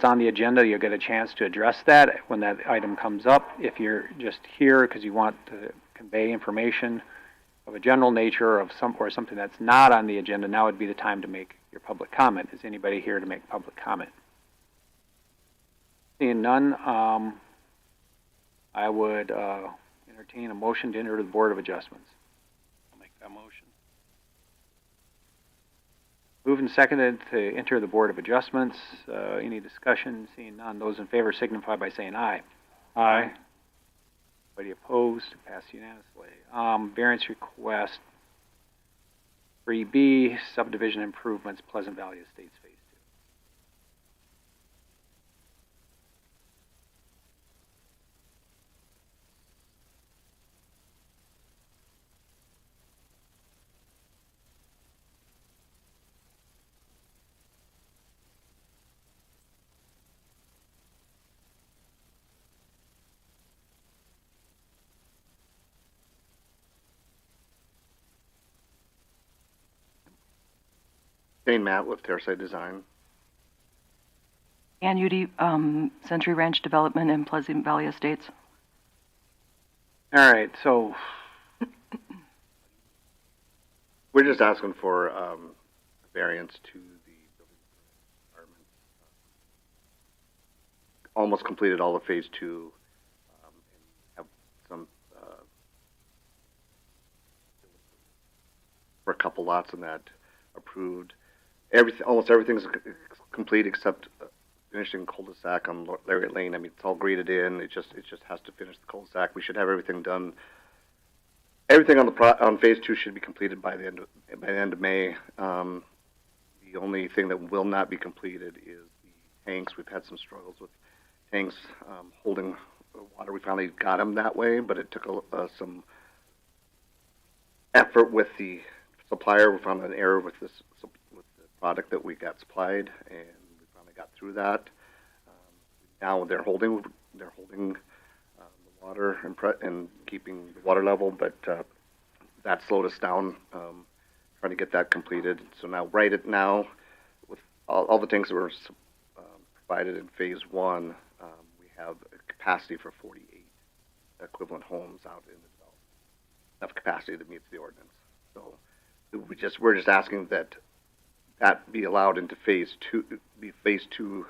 it's on the agenda, you'll get a chance to address that when that item comes up. If you're just here because you want to convey information of a general nature or something that's not on the agenda, now would be the time to make your public comment. Is anybody here to make public comment? Seeing none, I would entertain a motion to enter the Board of Adjustments. I'll make that motion. Moved and seconded to enter the Board of Adjustments. Any discussion? Seeing none, those in favor signify by saying aye. Aye. Anybody opposed? Passed unanimously. Variance request 3B, subdivision improvements, Pleasant Valley Estates Phase 2. Dane Matt with Terracite Design. Ann Udy, Century Ranch Development and Pleasant Valley Estates. All right, so We're just asking for variance to the building department. Almost completed all of phase 2, and have some for a couple lots in that approved. Almost everything's complete except finishing cul-de-sac on Lariat Lane. I mean, it's all graded in. It just has to finish the cul-de-sac. We should have everything done. Everything on phase 2 should be completed by the end of May. The only thing that will not be completed is the tanks. We've had some struggles with tanks holding water. We finally got them that way, but it took some effort with the supplier. We found an error with the product that we got supplied, and we finally got through that. Now they're holding the water and keeping the water level, but that slowed us down trying to get that completed. So now, now, with all the tanks that were provided in phase 1, we have a capacity for 48 equivalent homes out in the development. Enough capacity that meets the ordinance. So we're just asking that be allowed into phase 2. Phase 2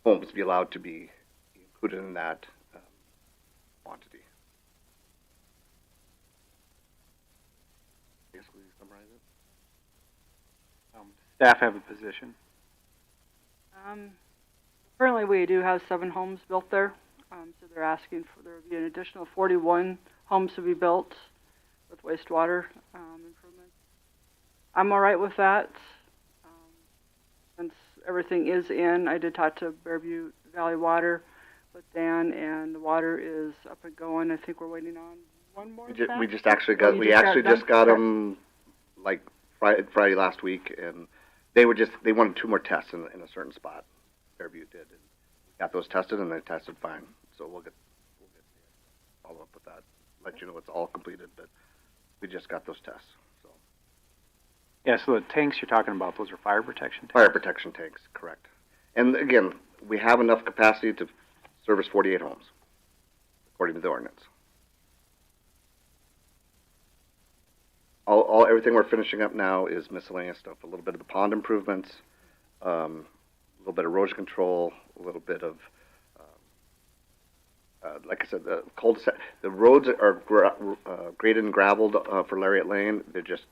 homes be allowed to be included in that quantity. Basically, summarize it. Staff have a position. Currently, we do have 7 homes built there, so they're asking for there to be an additional 41 homes to be built with wastewater improvements. I'm all right with that. Since everything is in, I did talk to Bearview Valley Water with Dan, and the water is up and going. I think we're waiting on one more. We just actually got them like Friday last week, and they wanted 2 more tests in a certain spot. Bearview did, and got those tested, and they tested fine. So we'll get follow up with that. Let you know it's all completed, but we just got those tests. So. Yeah, so the tanks you're talking about, those are fire protection tanks? Fire protection tanks, correct. And again, we have enough capacity to service 48 homes, according to the ordinance. Everything we're finishing up now is miscellaneous stuff. A little bit of the pond improvements, a little bit of erosion control, a little bit of, like I said, the cul-de-sac. The roads are graded and gravelled for Lariat Lane. They're just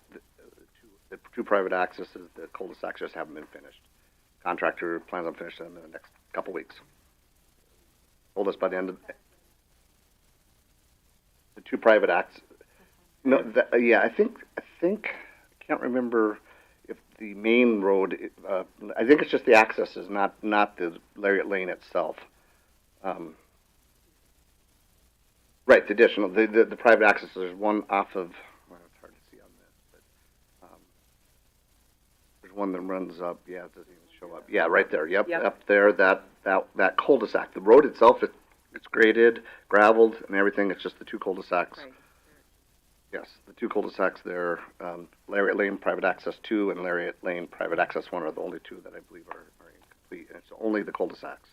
the 2 private accesses. The cul-de-sacs just haven't been finished. Contractor plans on finishing them in the next couple weeks. Told us by the end of the 2 private access. No, yeah, I think I can't remember if the main road. I think it's just the accesses, not the Lariat Lane itself. Right, the additional the private access. There's one off of. Well, it's hard to see on this, but there's one that runs up. Yeah, it doesn't even show up. Yeah, right there. Yep. Up there. That cul-de-sac. The road itself, it's graded, gravelled, and everything. It's just the 2 cul-de-sacs. Right. Yes, the 2 cul-de-sacs there, Lariat Lane Private Access 2 and Lariat Lane Private Access 1 are the only 2 that I believe are incomplete and it's only the cul-de-sacs.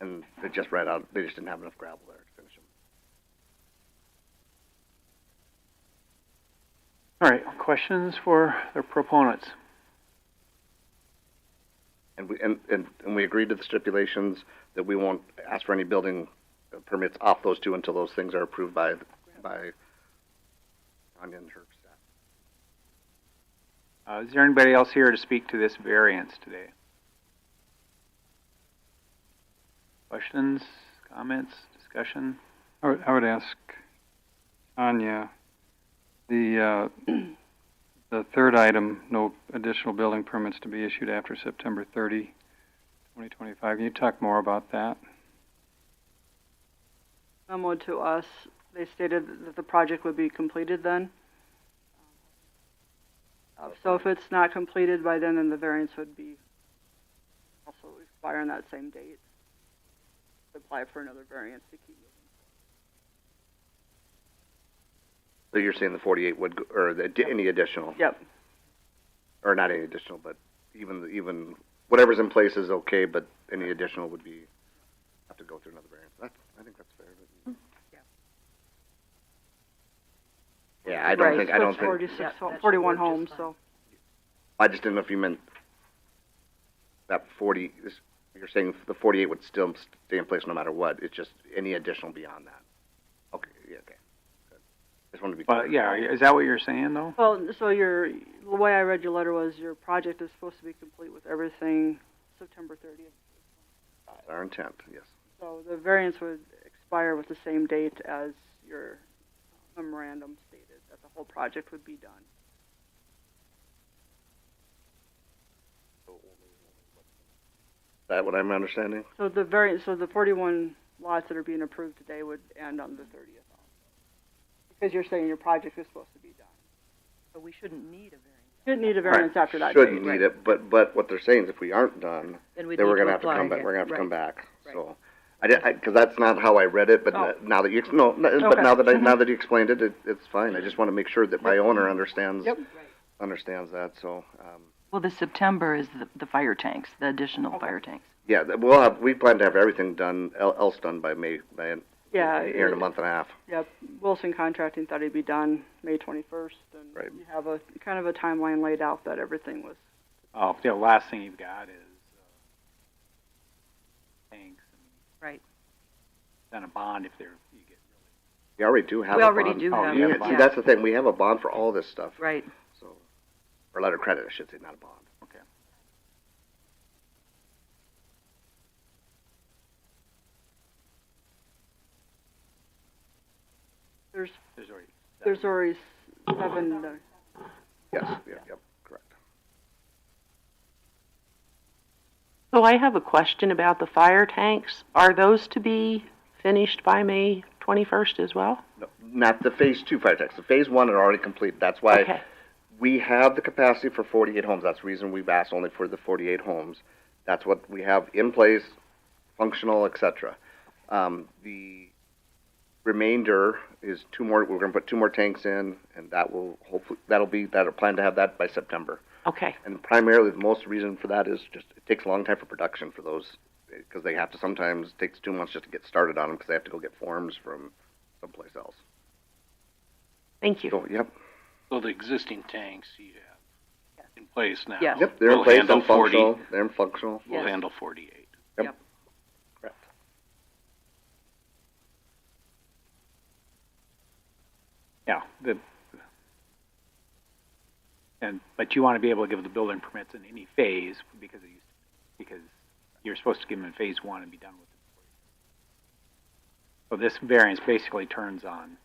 And they just ran out, they just didn't have enough gravel there to finish them. All right, questions for the proponents? And we agreed to the stipulations that we won't ask for any building permits off those two until those things are approved by Anya and her staff. Is there anybody else here to speak to this variance today? Questions, comments, discussion? I would ask Anya, the third item, no additional building permits to be issued after September 30, 2025. Can you talk more about that? Memo to us, they stated that the project would be completed then. So if it's not completed by then the variance would be also expire on that same date. Apply for another variance to keep moving. So you're saying the 48 would, or any additional? Yep. Or not any additional, but even whatever's in place is okay, but any additional would be, have to go through another variance. I think that's fair. But, yeah, I don't think, It's 46, 41 homes, so. I just didn't know if you meant that 40, you're saying the 48 would still stay in place no matter what, it's just any additional beyond that. Okay, yeah, okay. Good. Just wanted to be clear. Well, yeah, is that what you're saying though? Well, so the way I read your letter was your project is supposed to be complete with everything September 30th. That's our intent, yes. So the variance would expire with the same date as your memorandum stated, that the whole project would be done. Is that what I'm understanding? So the 41 lots that are being approved today would end on the 30th. Because you're saying your project is supposed to be done. So we shouldn't need a variance. Shouldn't need a variance after that Shouldn't date. need it, but what they're saying is if we aren't done, Then then we're gonna have to apply come back, again. we're gonna have to Right. come back, Right. so. Because that's not how I read it, but Oh. now that you, no, but Okay. now that you explained it, it's fine. I just wanna make sure that my owner understands, Yep. understands that, so, Well, the September is the fire tanks, the additional fire tanks. yeah, we plan to have everything done, else done by May, Yeah. here in a month and a half. Yep. Wilson Contracting thought it'd be done May 21st, and Right. you have a kind of a timeline laid out that everything was. Oh, the last thing you've got is tanks and Right. then a bond if you get We already do have a We bond. already do Oh, have, you have a it, bond. See, that's the thing, we have a bond for all this stuff, right. so, or letter of credit, I should say, not a bond. Okay. There's already there's already 7. Yes, yep, correct. So I have a question about the fire tanks. Are those to be finished by May 21st as well? No, not the phase 2 fire tanks, the phase 1 are already complete, that's why Okay. we have the capacity for 48 homes, that's the reason we've asked only for the 48 homes. That's what we have in place, functional, etc. The remainder is 2 more, we're gonna put 2 more tanks in, and that will hopefully, that'll plan to have that by September. Okay. And primarily, the most reason for that is just, it takes a long time for production for those, because they have to, sometimes it takes 2 months just to get started on them, because they have to go get forms from someplace else. Thank you. So, yep. So the existing tanks you have in place now? Yes. Yep, they're in will place, handle and functional, 40 they're functional. Will Yes. handle 48. Yep. Correct. Yeah, but you want to be able to give the building permits in any phase because you're supposed to give them in phase 1 and be done with it. So this variance basically turns on,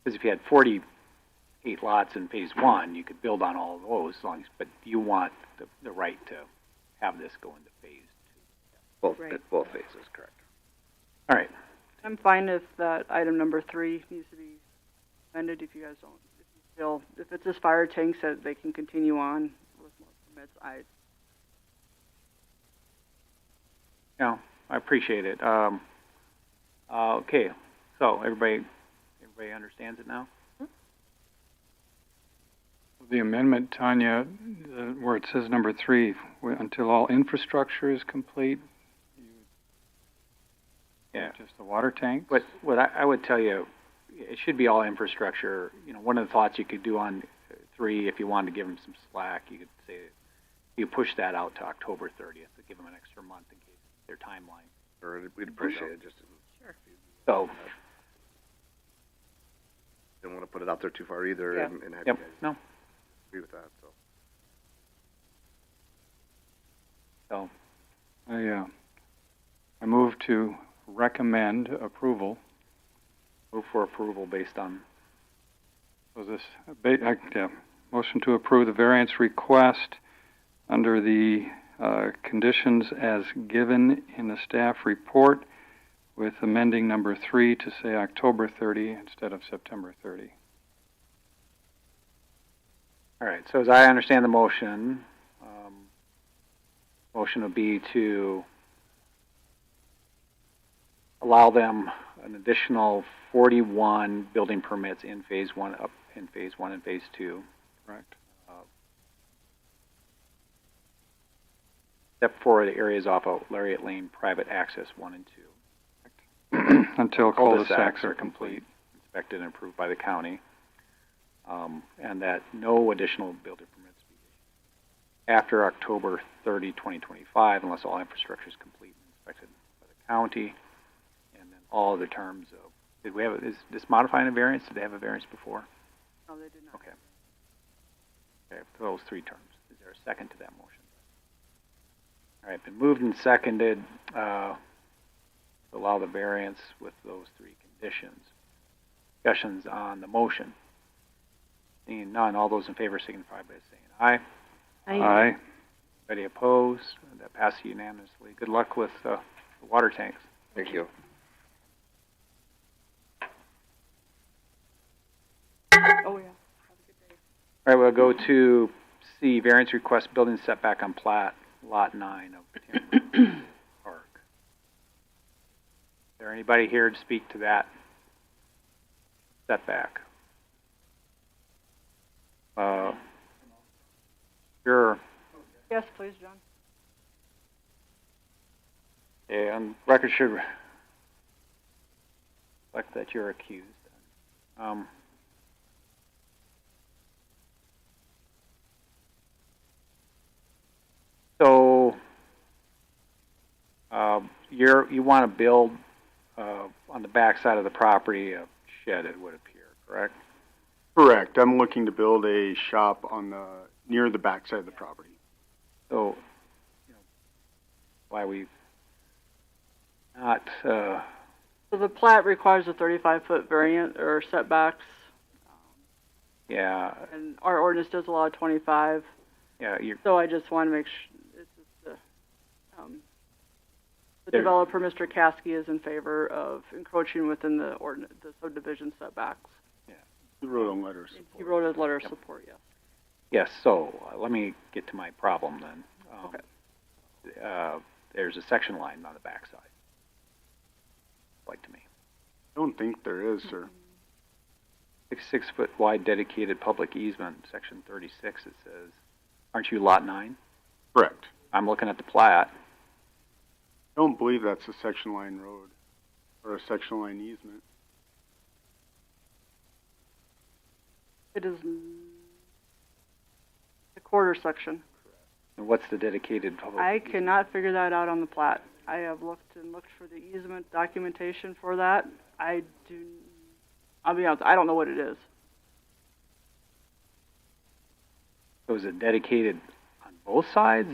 because if you had 48 lots in phase 1, you could build on all of those, but you want the right to have this go into phase 2. Both phases, correct. All right. I'm fine if that item number 3 needs to be amended. If you guys don't, if you feel if it's just fire tanks that they can continue on with more permits, No, I appreciate it. Okay, so everybody understands it now? The amendment, Tanya, where it says number 3, until all infrastructure is complete, Yeah. just the water tanks? But what I would tell you, it should be all infrastructure. You know, one of the thoughts you could do on 3, if you wanted to give them some slack, you could say, you push that out to October 30th to give them an extra month in case their timeline. Or we'd appreciate it, just So, didn't want to put it out there too far either, Yeah. and have yep, you guys no, agree with that, so. so, I move to recommend approval. move for approval based on, So this, motion to approve the variance request under the conditions as given in the staff report, with amending number 3 to say October 30 instead of September 30. all right, so as I understand the motion, motion would be to allow them an additional 41 building permits in phase 1, up in phase 1 and phase 2. Correct. Except for the areas off of Lariat Lane, private access 1 and 2. Until cul-de-sacs are complete. Inspected and approved by the county. And that no additional building permits be issued after October 30, 2025, unless all infrastructure is complete and inspected by the county. And then all other terms of, is this modifying a variance? Did they have a variance before? No, they did not. Okay. Okay, for those 3 terms. Is there a second to that motion? All right, been moved and seconded to allow the variance with those 3 conditions. Discussions on the motion. Seeing none, all those in favor signify by saying aye. Aye. Any opposed? That passes unanimously. Good luck with the water tanks. Thank you. Oh, yeah. Have a good day. All right, we'll go to C, variance request building setback on plat, lot 9 of Timber Park. Is there anybody here to speak to that setback? Sure. Yes, please, John. And record should reflect that you're accused. So, you want to build on the back side of the property a shed, it would appear, correct? Correct. I'm looking to build a shop on the near the backside of the property. So, you know, why we not, So the plat requires a 35-foot variant or setbacks, yeah, and our ordinance does allow 25. yeah, you're, So I just want to make sure, this is the There- developer, Mr. Caskey, is in favor of encroaching within the the subdivision setbacks. He wrote a letter of He support. wrote a letter of support, yes. yes, so, let me get to my problem then. Okay. There's a section line on the back side. Like to me. I don't think there is, sir. 6 foot wide dedicated public easement, section 36, it says. Aren't you lot 9? Correct. I'm looking at the plat. I don't believe that's a section line road or a section line easement. It is the quarter section. And what's the dedicated public? I cannot figure that out on the plat. I have looked and looked for the easement documentation for that. I'll be honest, I don't know what it is. So is it dedicated on both sides?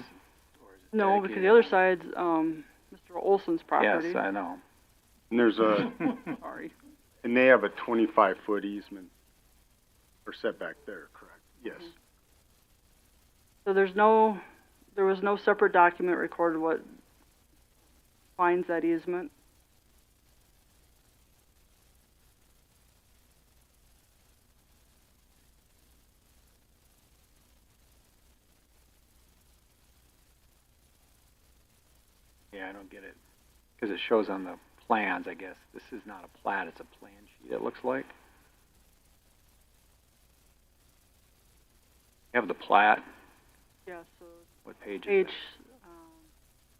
Or is it No, because dedicated the other on- side's, Mr. Olson's property. Yes, I know. And there's a Sorry. and they have a 25-foot easement or setback there, correct? Yes. So there was no separate document recorded what defines that easement. Yeah, I don't get it. Because it shows on the plans, I guess. This is not a plat, it's a plan sheet, it looks like. You have the plat. Yeah, so What page is page, it?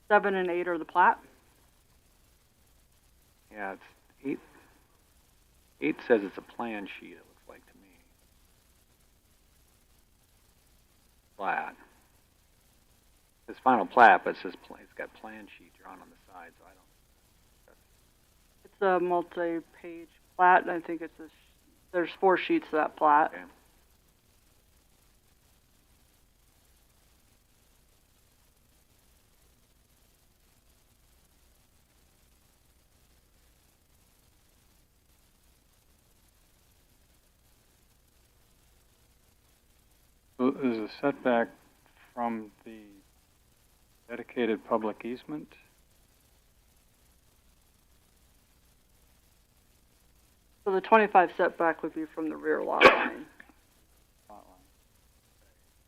7 and 8 are the plat. Yeah, it's 8. 8 says it's a plan sheet, it looks like to me. Plat. It's final plat, but it says it's got plan sheet drawn on the side, so I don't. It's a multi-page plat, and I think it's there's 4 sheets of that plat. Okay. So is a setback from the dedicated public easement? So the 25 setback would be from the rear lot line. Lot line.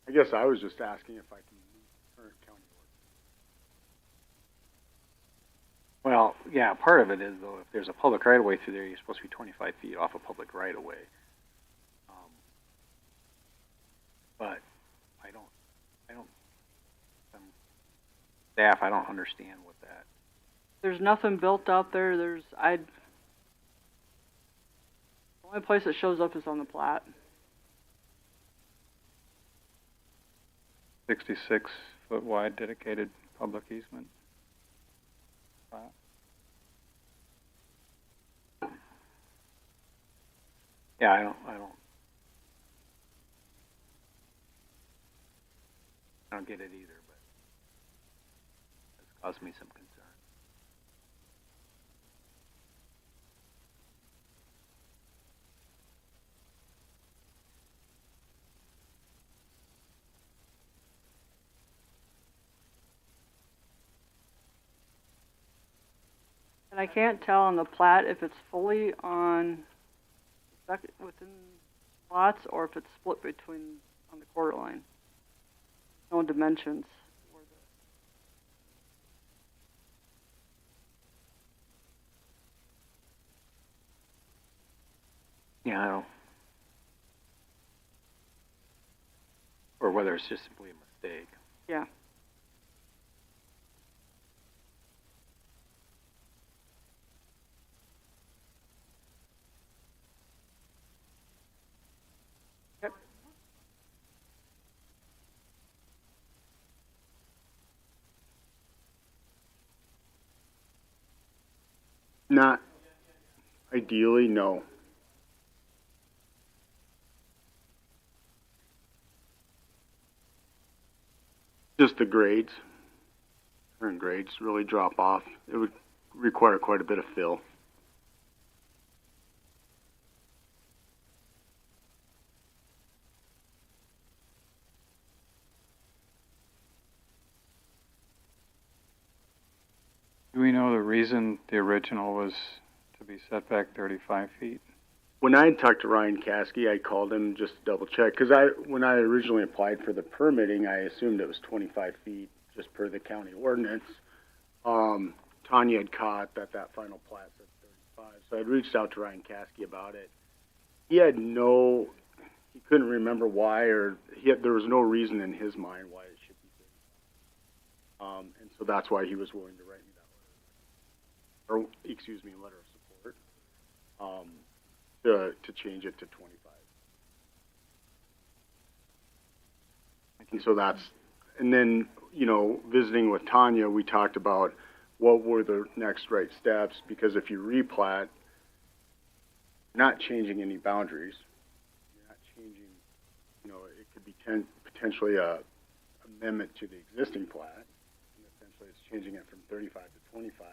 I guess I was just asking if I can meet current county ordinance. Well, yeah, part of it is, though, if there's a public right-of-way through there, you're supposed to be 25 feet off a public right-of-way. But staff, I don't understand what that. There's nothing built out there. The only place that shows up is on the plat. 66-foot wide dedicated public easement. Plat. Yeah, I don't get it either, but it's caused me some concern. And I can't tell on the plat if it's fully within lots or if it's split between on the quarter line. No dimensions. Yeah, I don't. Or whether it's just simply a mistake. Yeah. Yep. Not ideally, no. Just the grades. Current grades really drop off. It would require quite a bit of fill. Do we know the reason the original was to be set back 35 feet? When I had talked to Ryan Caskey, I called him just to double check because when I originally applied for the permitting, I assumed it was 25 feet just per the county ordinance. Tanya had caught that final plat said 35, so I'd reached out to Ryan Caskey about it. He couldn't remember why, there was no reason in his mind why it should be 35. And so that's why he was willing to write me that letter, letter of support. To change it to 25. And so and then, visiting with Tanya, we talked about what were the next right steps, because if you replat, you're not changing any boundaries. You're not changing, it could be potentially a amendment to the existing plat, and essentially it's changing it from 35 to 25.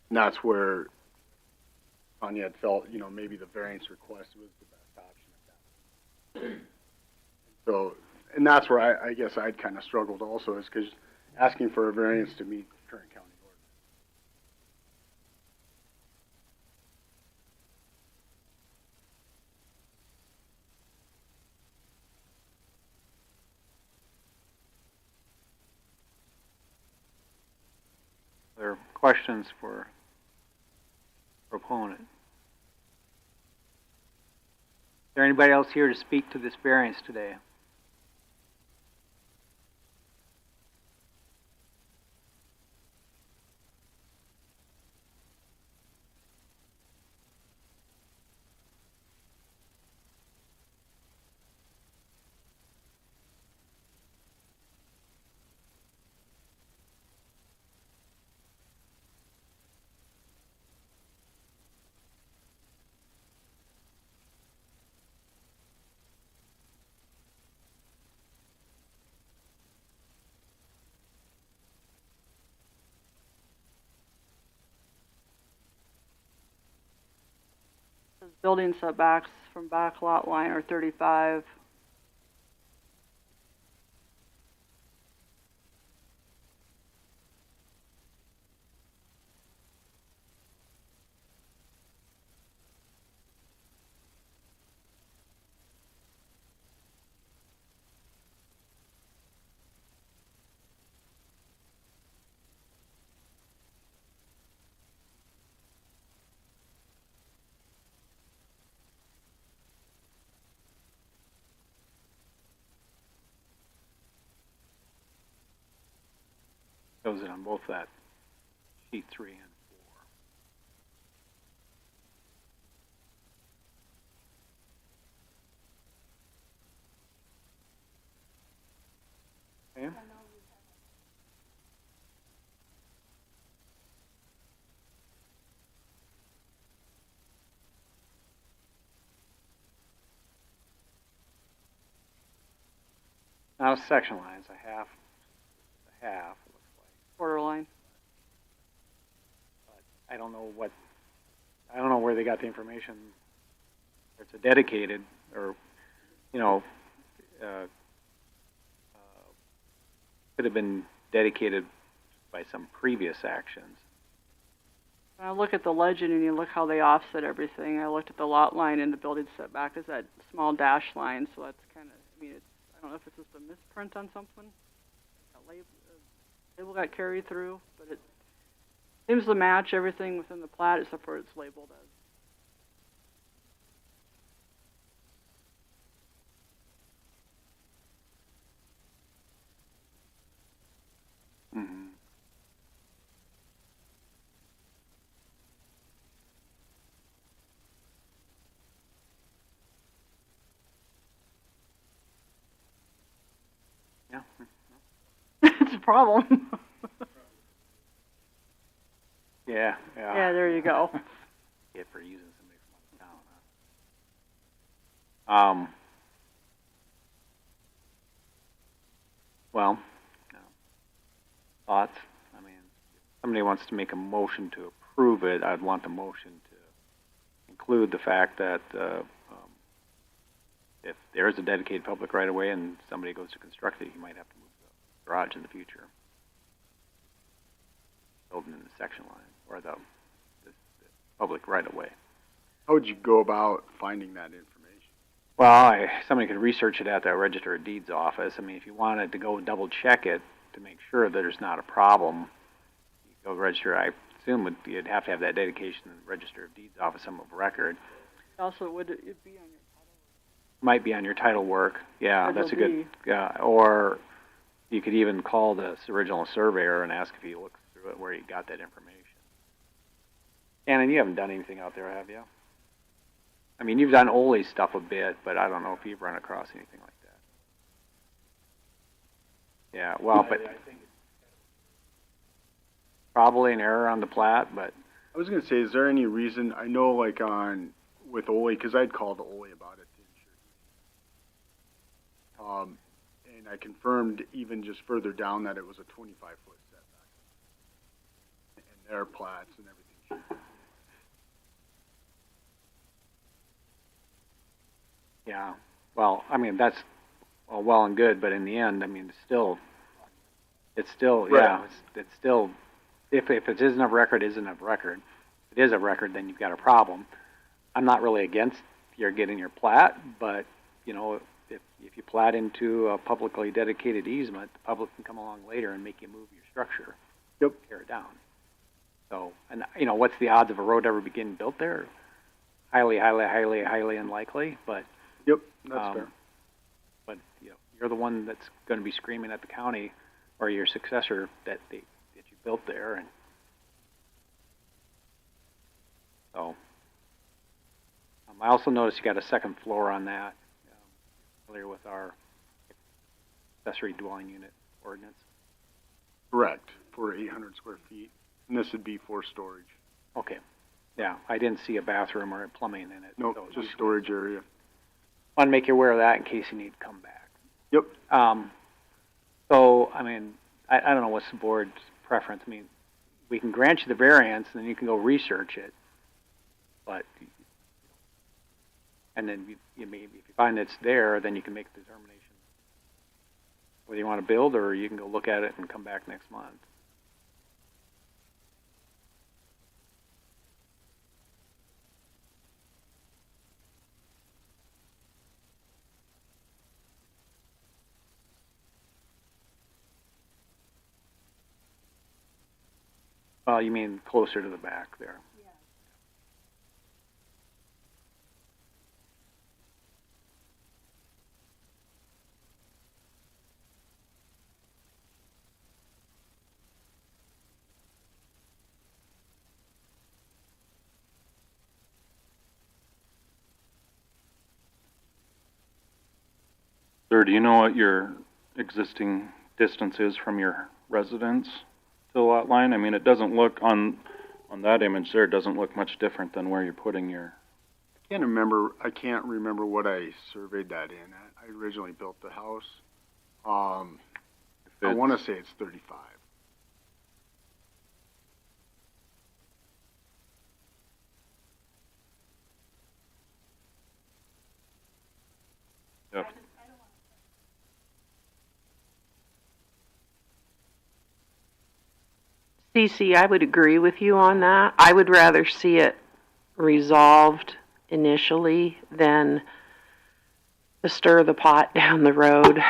And that's where Tanya had felt, maybe the variance request was the best option at that point. So, and that's where I guess I'd kind of struggled also, is because asking for a variance to meet current county ordinance. Are there questions for proponent? Is there anybody else here to speak to this variance today? building setbacks from back lot line are 35. Shows it on both that sheet 3 and 4. Okay. Now section lines, a half, it looks like. Borderline. But I don't know where they got the information. It's a dedicated, or, you know, could have been dedicated by some previous actions. When I look at the legend and you look how they offset everything, I looked at the lot line and the building setback is that small dash line, so that's kind of, I mean, it's, I don't know if it's just a misprint on something. Label got carried through, but it seems to match everything within the plat except for it's labeled as. Mm-hmm. Yeah. It's a problem. Yeah. Yeah, there you go. Get for using somebody from out of town, huh? Well, thoughts? I mean, if somebody wants to make a motion to approve it, I'd want the motion to include the fact that if there is a dedicated public right-of-way and somebody goes to construct it, you might have to move the garage in the future. Building in the section line, or the public right-of-way. How would you go about finding that information? Well, somebody could research it at the Register of Deeds office. I mean, if you wanted to go double check it to make sure that there's not a problem, you go register. I assume you'd have to have that dedication in the Register of Deeds office, some of record. Also, would it be on your Might be on your title work. Yeah, Schedule that's a good. D. Yeah, or you could even call the original surveyor and ask if he looks through it where he got that information. Shannon, you haven't done anything out there, have you? I mean, you've done Ole's stuff a bit, but I don't know if you've run across anything like that. Yeah, well, but probably an error on the plat, but I was gonna say, is there any reason, I know like with Ole, cause I'd called Ole about it to ensure. And I confirmed even just further down that it was a 25-foot setback. And their plats and everything. yeah. Well, I mean, that's well and good, but in the end, I mean, it's still, Right. yeah, it's still, if it isn't of record, isn't of record. If it is of record, then you've got a problem. I'm not really against your getting your plat, but, you know, if you plat into a publicly dedicated easement, the public can come along later and make you move your structure. Yep. Tear it down. So, and, you know, what's the odds of a road ever being built there? Highly unlikely, but Yep, that's fair. but you know, you're the one that's going to be screaming at the county or your successor that you built there, and so I also noticed you got a second floor on that. Familiar with our accessory dwelling unit ordinance? Correct, for 800 square feet. And this would be for storage. Okay, yeah, I didn't see a bathroom or plumbing in it. Nope, so just storage area. Want to make you aware of that in case you need to come back. Yep. So, I mean, I don't know what's the board's preference. I mean, we can grant you the variance, and then you can go research it. But And then you may, if you find it's there, then you can make a determination whether you want to build, or you can go look at it and come back next month. You mean closer to the back there? Sir, do you know what your existing distance is from your residence to the lot line? I mean, it doesn't look on that image there, it doesn't look much different than where you're putting your... I can't remember what I surveyed that in. I originally built the house. I want to say it's 35. Yep. Cece, I would agree with you on that. I would rather see it resolved initially than to stir the pot down the road,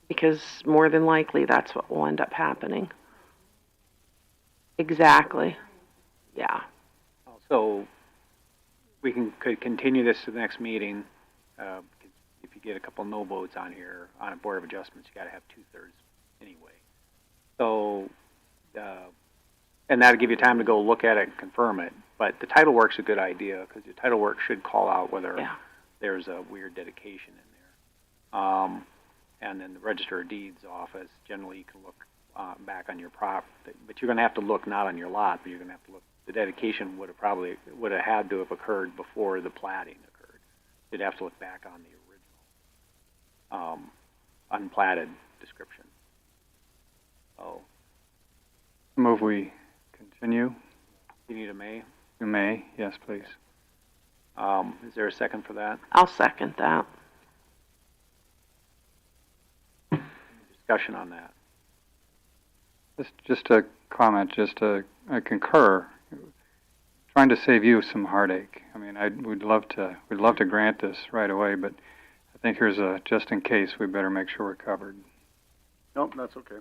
because more than likely that's what will end up happening. Exactly. Yeah. So we could continue this to the next meeting. If you get a couple no votes on here on a Board of Adjustments, you got to have 2/3 anyway. So, and that'll give you time to go look at it and confirm it. But the title work's a good idea, because the title work should call out whether there's a weird dedication in there. And then the Register of Deeds office, generally you can look back on your prop, but you're going to have to look not on your lot, but you're going to have to look. The dedication would have had to have occurred before the platting occurred. You'd have to look back on the original unplatted description. Oh. Move we continue. You need a May? You may, yes, please. Is there a second for that? I'll second that. Discussion on that. Just a comment, I concur. Trying to save you some heartache. I mean, we'd love to grant this right away, but I think here's a just in case. We better make sure we're covered. Nope, that's okay.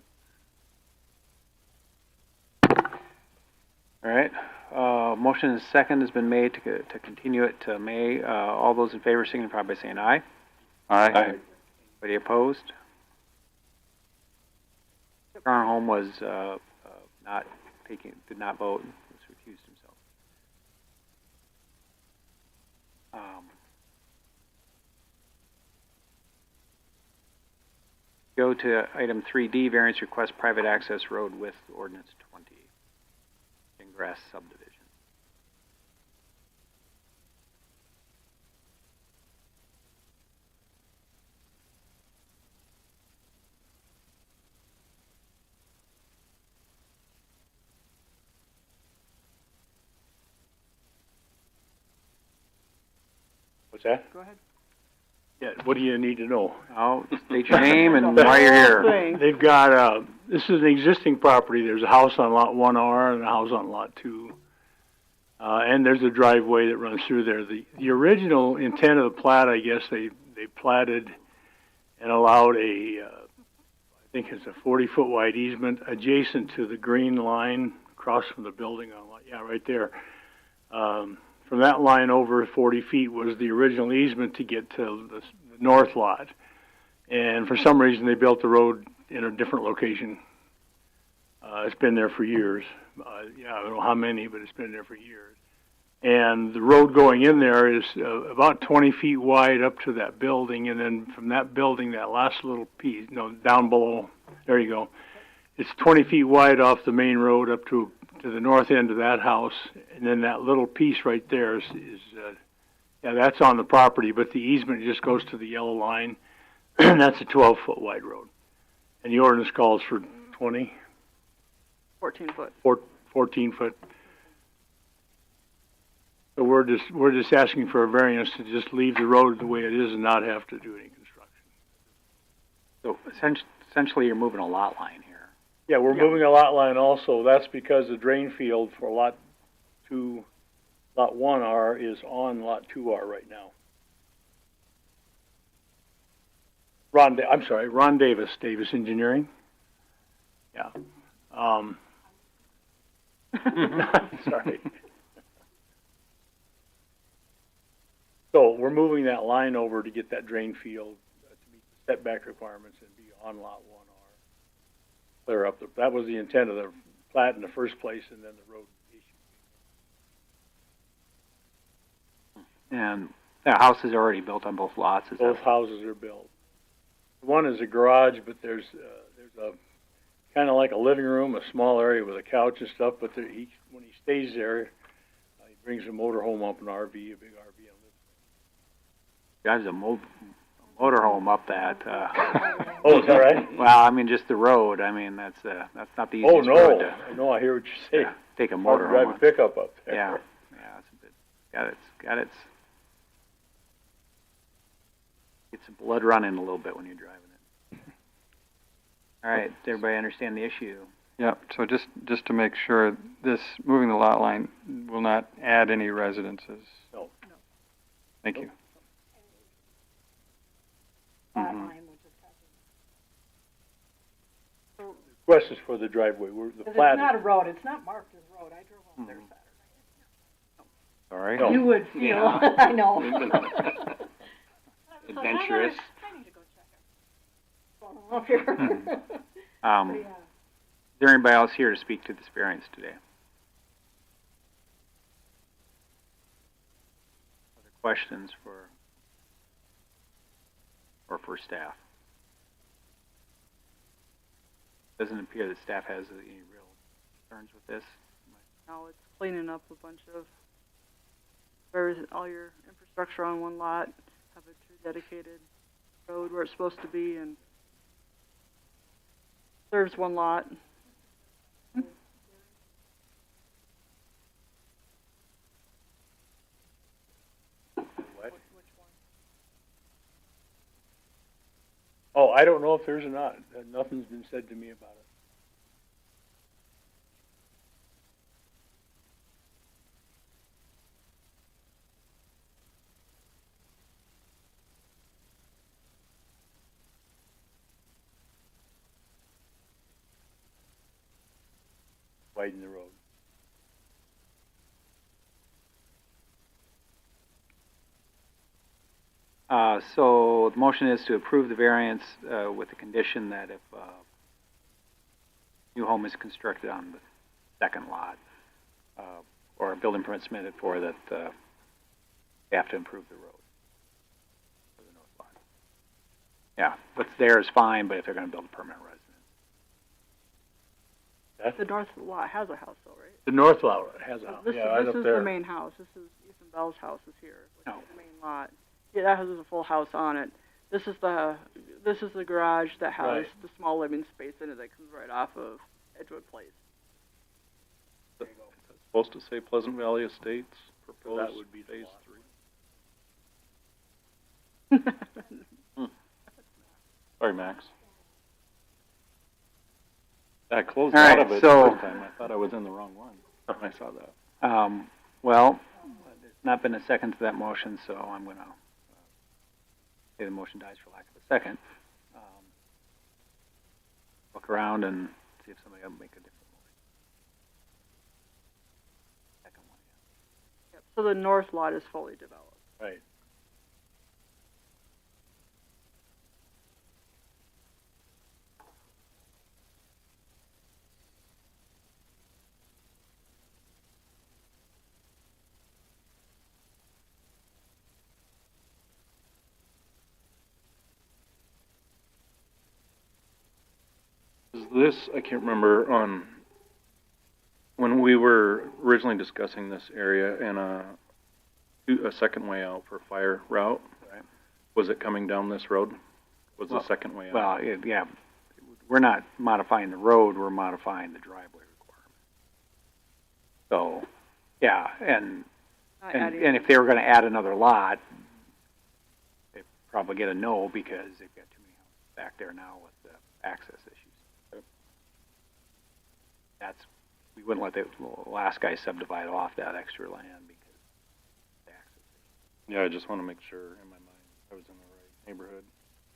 All right. Motion and second has been made to continue it to May. All those in favor signify by saying aye. Aye. Anybody opposed? Current Home was did not vote, was recused himself. Go to item 3D, variance request private access road with ordinance 20, Ingress subdivision. What's that? Go ahead. Yeah, what do you need to know? Oh, state your name and why you're here. They've got, this is an existing property. There's a house on lot 1R and a house on lot 2. And there's a driveway that runs through there. The original intent of the plat, I guess, they platted and allowed I think it's a 40-foot wide easement adjacent to the green line across from the building on lot, right there. From that line over 40 feet was the original easement to get to the north lot. And for some reason, they built the road in a different location. It's been there for years. I don't know how many, but it's been there for years. And the road going in there is about 20 feet wide up to that building. And then from that building, that last little piece, down below, there you go. It's 20 feet wide off the main road up to the north end of that house, and then that little piece right there is that's on the property, but the easement just goes to the yellow line, and that's a 12-foot wide road. And the ordinance calls for 20? 14 foot. 14 foot. So we're just asking for a variance to just leave the road the way it is and not have to do any construction. So essentially, you're moving a lot line here. Yeah, we're moving a lot line also. That's because the drain field for lot 1R is on lot 2R right now. Ron Davis, Davis Engineering. Yeah. Sorry. So we're moving that line over to get that drain field to meet the setback requirements and be on lot 1R. Clear up that was the intent of the plat in the first place, and then the road issue. And the house is already built on both lots, is Both that? houses are built. One is a garage, but there's a kind of like a living room, a small area with a couch and stuff. But when he stays there, he brings a motorhome up, an RV, a big RV, and lives Drives a motorhome up that, there. Oh, is that right? well, I mean, just the road, I mean, that's not the Oh easiest road no, to no, I hear what you're saying. take a Hard to drive a motorhome. pickup up there. Yeah, it's a bit, got its, gets the blood running a little bit when you're driving it. All right, does everybody understand the issue? Yep, so just to make sure, moving the lot line will not add any residences. No. Thank you. Mhm. Request is for the driveway. The plat. It's not a road, it's not marked as road, I drove up there Saturday. All right. No. You would feel, Yeah. I know. Adventurous. I need to go check it. Up here. Um, But is yeah. there anybody else here to speak to this variance today? Other questions for staff? Doesn't appear that staff has any real concerns with this. Now it's cleaning up a bunch of, all your infrastructure on one lot, have a true dedicated road where it's supposed to be, and serves one lot. Oh, I don't know if there's or not. Nothing's been said to me about it. Widen the road. So the motion is to approve the variance with the condition that if new home is constructed on the second lot, or a building permit submitted for that, they have to improve the road for the north lot. Yeah, what's there is fine, but if they're going to build a permanent residence. The north lot has a house though, right? The north lot has a house. This, Yeah, right this up is there. the main house. This is Ethan Bell's house is here, which Oh. is the main lot. Yeah, that has a full house on it. This is the garage that has Right. the small living space in it that comes right off of Edgewood Place. It's supposed to say Pleasant Valley Estates, proposed That would be the phase lot. 3. Sorry, Max. I closed All out right, of it so- the first time. I thought I was in the wrong one. I saw that. Well, there's not been a second to that motion, so I'm going to say the motion dies for lack of a second. Look around and see if somebody will make a different motion. Second one, Yep. So the north lot is fully developed. Right. Is this, I can't remember, when we were originally discussing this area and a second way out for fire route, Right. was it coming down this road? Was Well- the second way out? Well, yeah, we're not modifying the road, we're modifying the driveway requirement. So, yeah, and Not And, adding- and if they were gonna add another lot, they'd probably get a no because they've got too many houses back there now with the access issues. That's, we wouldn't let the last guy subdivide off that extra land because of the access issue. Yeah, I just wanna make sure in my mind I was in the right neighborhood.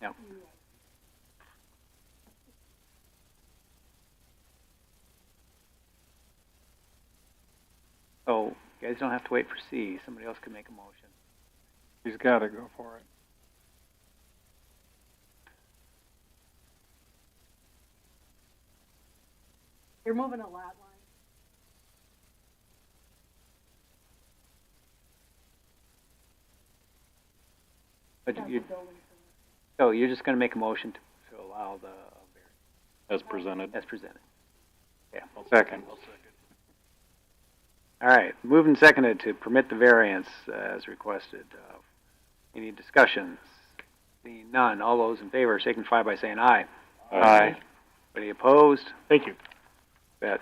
Yep. So, you guys don't have to wait for C, somebody else can make a motion. He's gotta go for it. You're moving a lot line. But Has you, the building permit. so you're just gonna make a motion to allow the variance As presented. as presented. Yeah. Second. All right, moved and seconded to permit the variance as requested. Any discussions? Seeing none, all those in favor signify by saying aye. Aye. Any opposed? Thank you. Bet.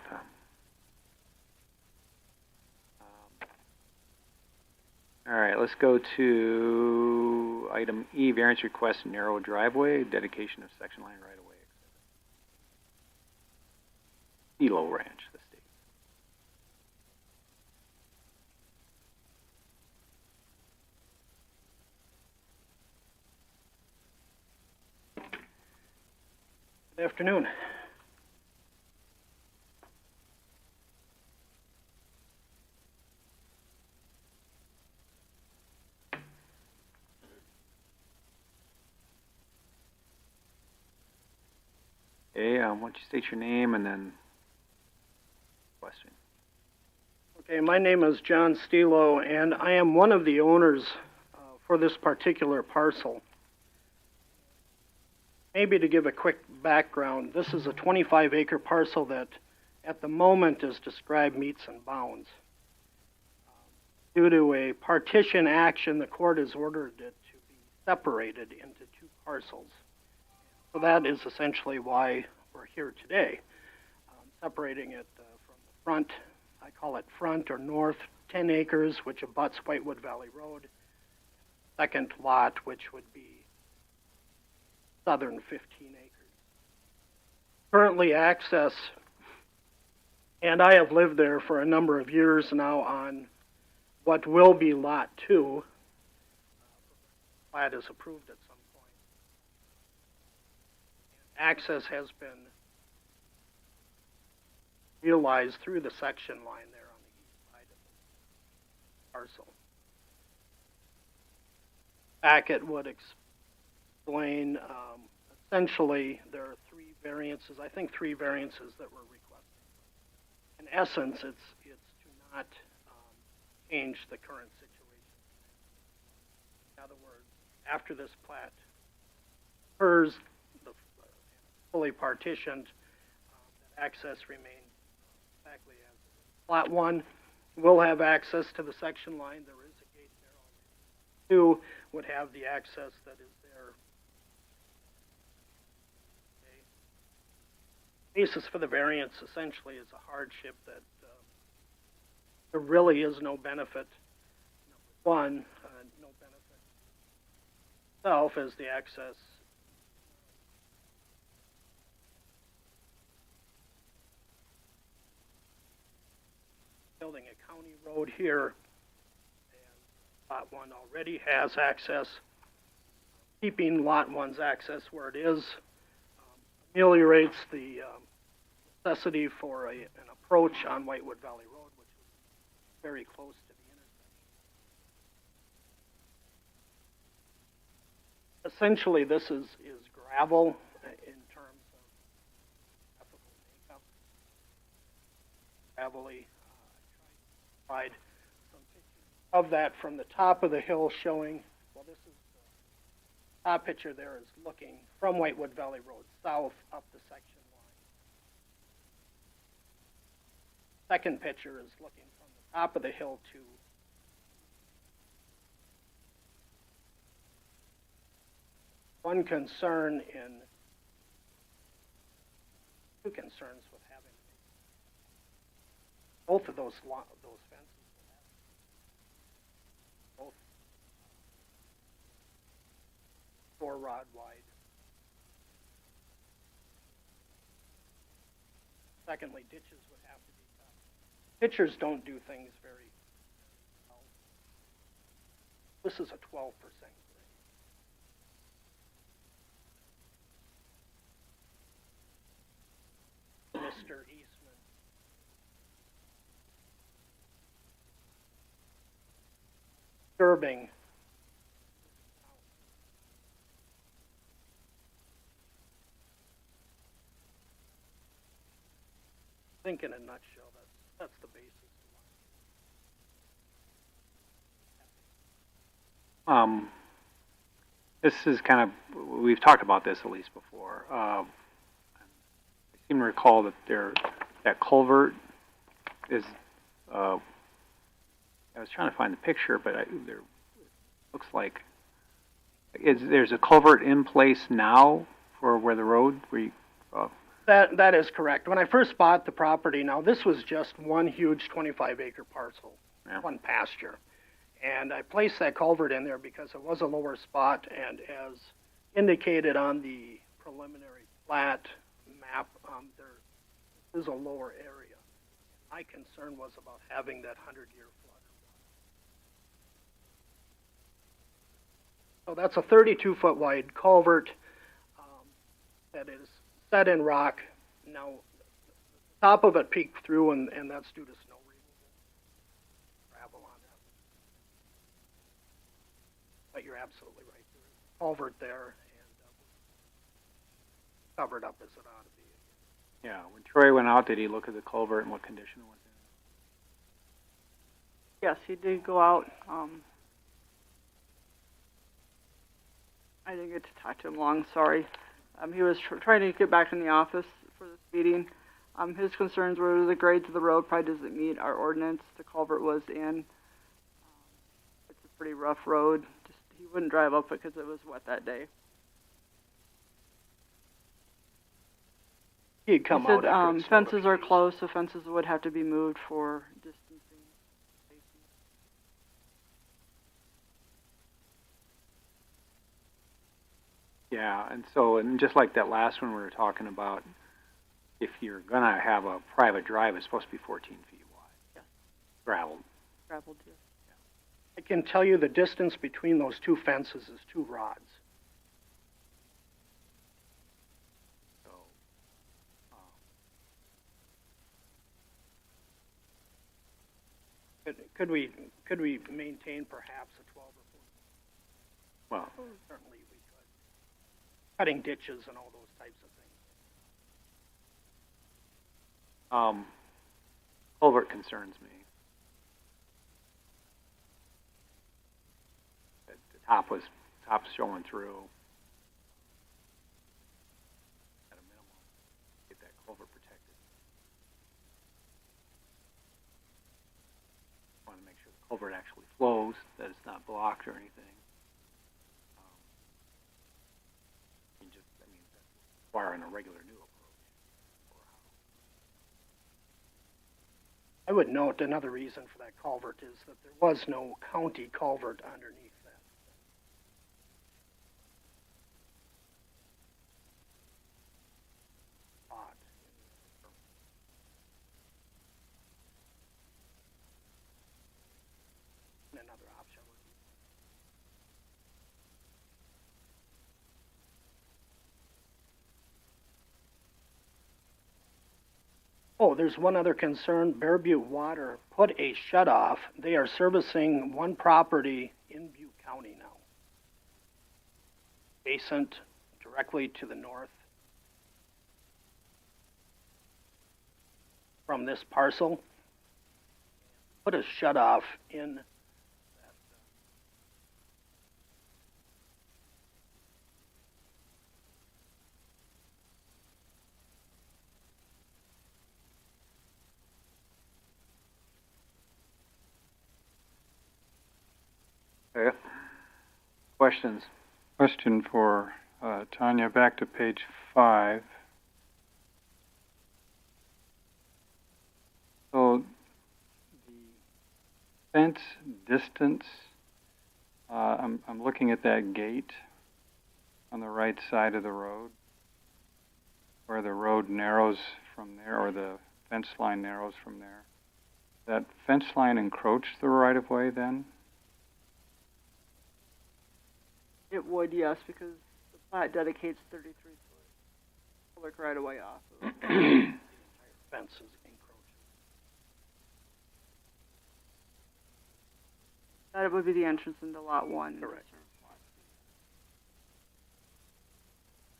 All right, let's go to item E, variance request narrow driveway, dedication of section line right away. Elo Ranch, the state. Good afternoon. Okay, why don't you state your name and then question. Okay, my name is John Stilo, and I am one of the owners for this particular parcel. Maybe to give a quick background, this is a 25-acre parcel that, at the moment, is described meets and bounds. Due to a partition action, the court has ordered it to be separated into two parcels. So that is essentially why we're here today, separating it from the front, I call it front or north, 10 acres, which abuts Whitewood Valley Road. Second lot, which would be southern 15 acres. Currently access, and I have lived there for a number of years now on what will be Lot 2. Plat is approved at some point. Access has been realized through the section line there on the east side of the parcel. Packet would explain, essentially, there are three variances that were requested. In essence, it's to not change the current situation. In other words, after this plat occurs, the fully partitioned, that access remains exactly as it is. Lot 1 will have access to the section line. There is a gate there already. 2 would have the access that is there. Okay. Basis for the variance essentially is a hardship that there really is no benefit. Number one, no benefit itself as the access building a county road here, and Lot 1 already has access. Keeping Lot 1's access where it is ameliorates the necessity for an approach on Whitewood Valley Road, which is very close to the intersection. Essentially, this is gravel in terms of graphical makeup. Gravelly. I tried some pictures of that from the top of the hill showing, well, this is the top picture there is looking from Whitewood Valley Road south up the section line. Second picture is looking from the top of the hill to two concerns with having both of those fences. 4-rod wide. Secondly, ditches would have to be cut. Pitchers don't do things very well. This is a 12% grade. Mr. Eastman. Disturbing. I think in a nutshell, that's the basis. This is kind of, we've talked about this at least before. I seem to recall that that culvert is, I was trying to find the picture, but there looks like, there's a culvert in place now for where the road, where you, That is correct. When I first bought the property, now this was just one huge 25-acre parcel, Yeah. one pasture. And I placed that culvert in there because it was a lower spot, and as indicated on the preliminary plat map, there is a lower area. My concern was about having that 100-year flood. So that's a 32-foot wide culvert that is set in rock. Now, the top of it peaked through, and that's due to snow removal, gravel on that. But you're absolutely right. There is a culvert there, and covered up as it ought to be. yeah, when Troy went out, did he look at the culvert and what condition it was in? Yes, he did go out. I didn't get to talk to him long, sorry. He was trying to get back in the office for this meeting. His concerns were the grades of the road probably doesn't meet our ordinance. The culvert was in. It's a pretty rough road. He wouldn't drive up it because it was wet that day. He'd come He said out after it snowed a fences few are days. close, so fences would have to be moved for distancing. Yeah, and so, and just like that last one we were talking about, if you're gonna have a private drive, it's supposed to be 14 feet wide. Yes. Gravel. Traveled too. I can tell you the distance between those two fences is 2 rods. So, Could we maintain perhaps a 12 or 14? well, Certainly we could. Cutting ditches and all those types of things. culvert concerns me. The top's showing through. At a minimum, get that culvert protected. Want to make sure the culvert actually flows, that it's not blocked or anything. That's requiring a regular new approach. I would note another reason for that culvert is that there was no county culvert underneath that. Spot. And another option would be oh, there's one other concern. Bear Butte Water put a shutoff. They are servicing one property in Butte County now. Adjacent directly to the north from this parcel. Put a shutoff in that. Okay. Questions? Question for Tanya, back to page 5. So the fence distance, I'm looking at that gate. on the right side of the road, where the road narrows from there, or the fence line narrows from there. That fence line encroach the right-of-way then? It would, yes, because the plat dedicates 33 foot public right of way off of Fences encroaching. that would be the entrance into lot 1. Correct.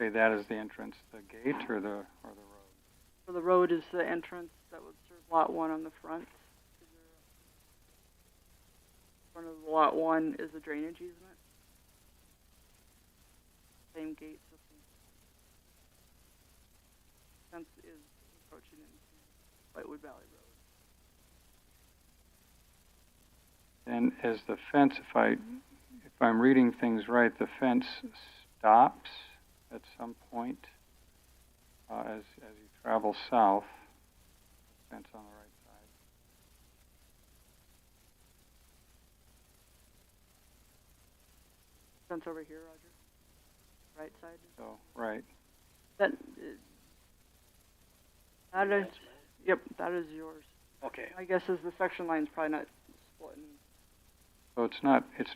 Okay, that is the entrance, the gate or the road? So the road is the entrance that would serve lot 1 on the front. Front of the lot 1 is a drainage easement. Same gate system. Fence is approaching into Whitewood Valley Road. And as the fence, if I'm reading things right, the fence stops at some point as you travel south. Fence on the right side. Fence over here, Roger. Right side. So right. That is, yep, that is yours. Okay. I guess as the section line's probably not splitting. So it's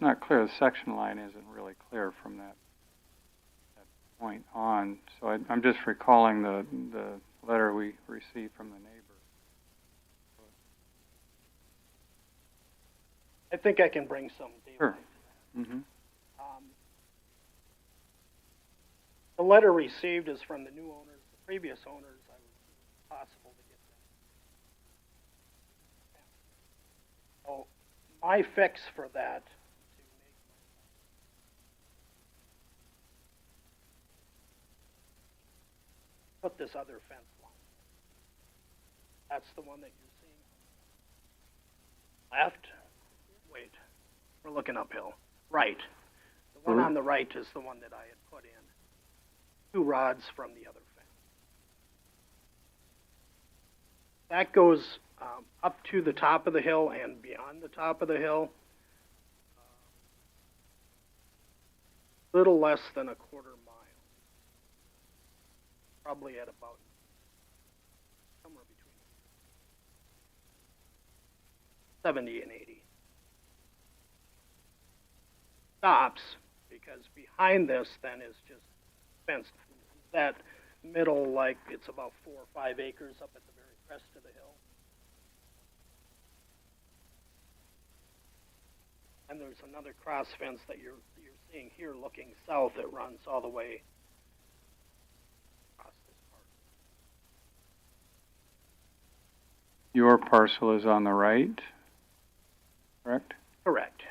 not clear. The section line isn't really clear from that point on. So I'm just recalling the letter we received from the neighbor. I think I can bring some data. Sure. Mm-hmm. The letter received is from the new owners. The previous owners, I was possible to get them. So my fix for that, put this other fence line. That's the one that you're seeing. Left. Wait, we're looking uphill. Right. The one on the right is the one that I had put in. 2 rods from the other fence. That goes up to the top of the hill and beyond the top of the hill. Little less than a quarter mile. Probably at about somewhere between 70 and 80. Stops because behind this then is just fenced. That middle, like it's about 4 or 5 acres up at the very crest of the hill. And there's another cross fence that you're seeing here looking south that runs all the way across this part. Your parcel is on the right, correct? Correct.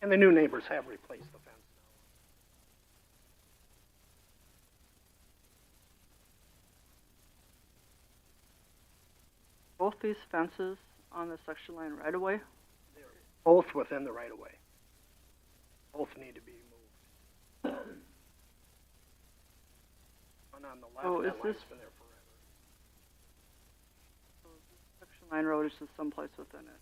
And the new neighbors have replaced the fence. Both these fences on the section line right away. They're both within the right of way. Both need to be moved. One on the left, Oh, that is line's this- been there forever. So the section line road is just someplace within it.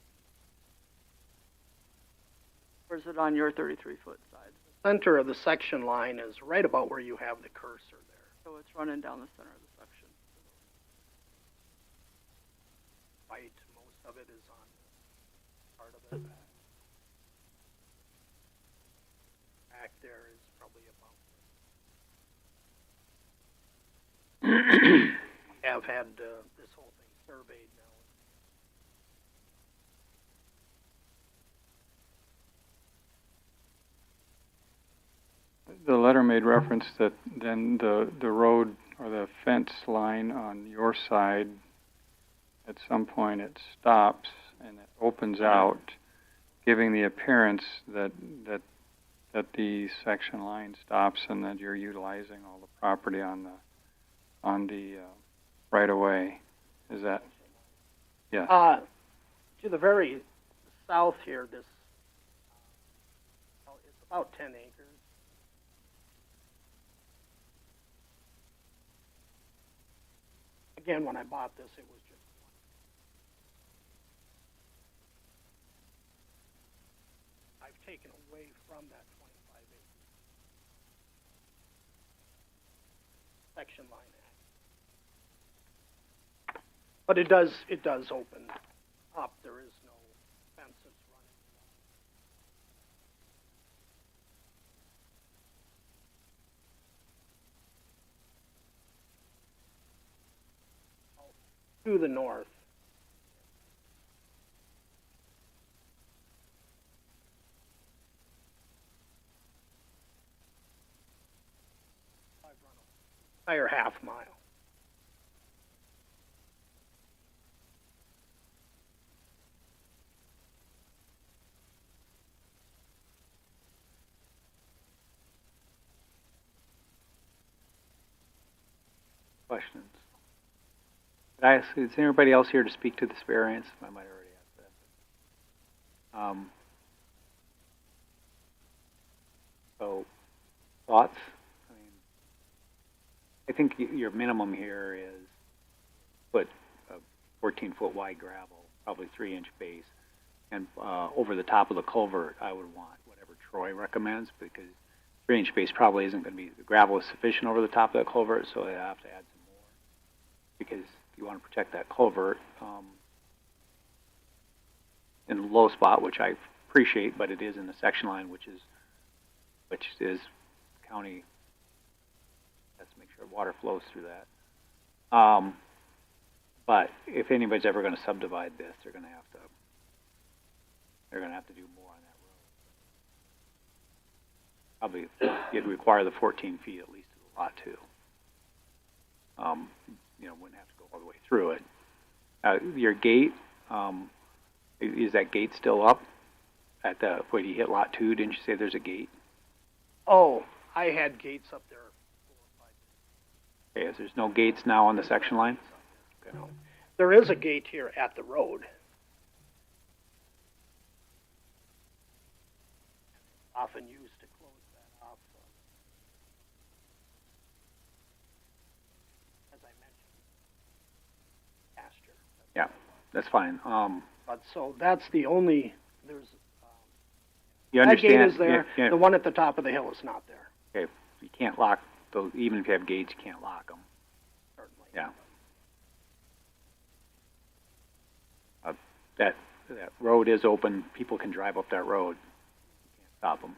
Or is it on your 33-foot side? Center of the section line is right about where you have the cursor there. So it's running down the center of the section. Right, most of it is on part of it. Back there is probably about. Have had this whole thing surveyed now. The letter made reference that then the road or the fence line on your side, at some point it stops and it opens out, giving the appearance that the section line stops and that you're utilizing all the property on the right of way. Is that? Yes. To the very south here, this it's about 10 acres. Again, when I bought this, it was just one. I've taken away from that 20 section line access. But it does open up. There is no fence that's running along. To the north. Entire half mile. Questions? Is anybody else here to speak to this variance? I might already ask that. So, thoughts? I think your minimum here is put a 14-foot wide gravel, probably 3-inch base, and over the top of the culvert, I would want whatever Troy recommends, because 3-inch base probably isn't going to be, the gravel is sufficient over the top of the culvert, so they have to add some more, because you want to protect that culvert in the low spot, which I appreciate, but it is in the section line, which is county. Let's make sure water flows through that. But if anybody's ever going to subdivide this, they're going to have to do more on that road. Probably you'd require the 14 feet at least to the lot too. Wouldn't have to go all the way through it. Your gate, is that gate still up? At the where you hit lot 2, didn't you say there's a gate? Oh, I had gates up there. Okay, there's no gates now on the section line? Okay. No. There is a gate here at the road. Often used to close that off. As I mentioned, pasture. Yeah, that's fine. But so that's the only, there's, you that understand? gate is there. Yeah. The one at the top of the hill is not there. Okay, you can't lock those, even if you have gates, you can't lock them. Certainly. Yeah. That road is open. People can drive up that road. You can't stop them.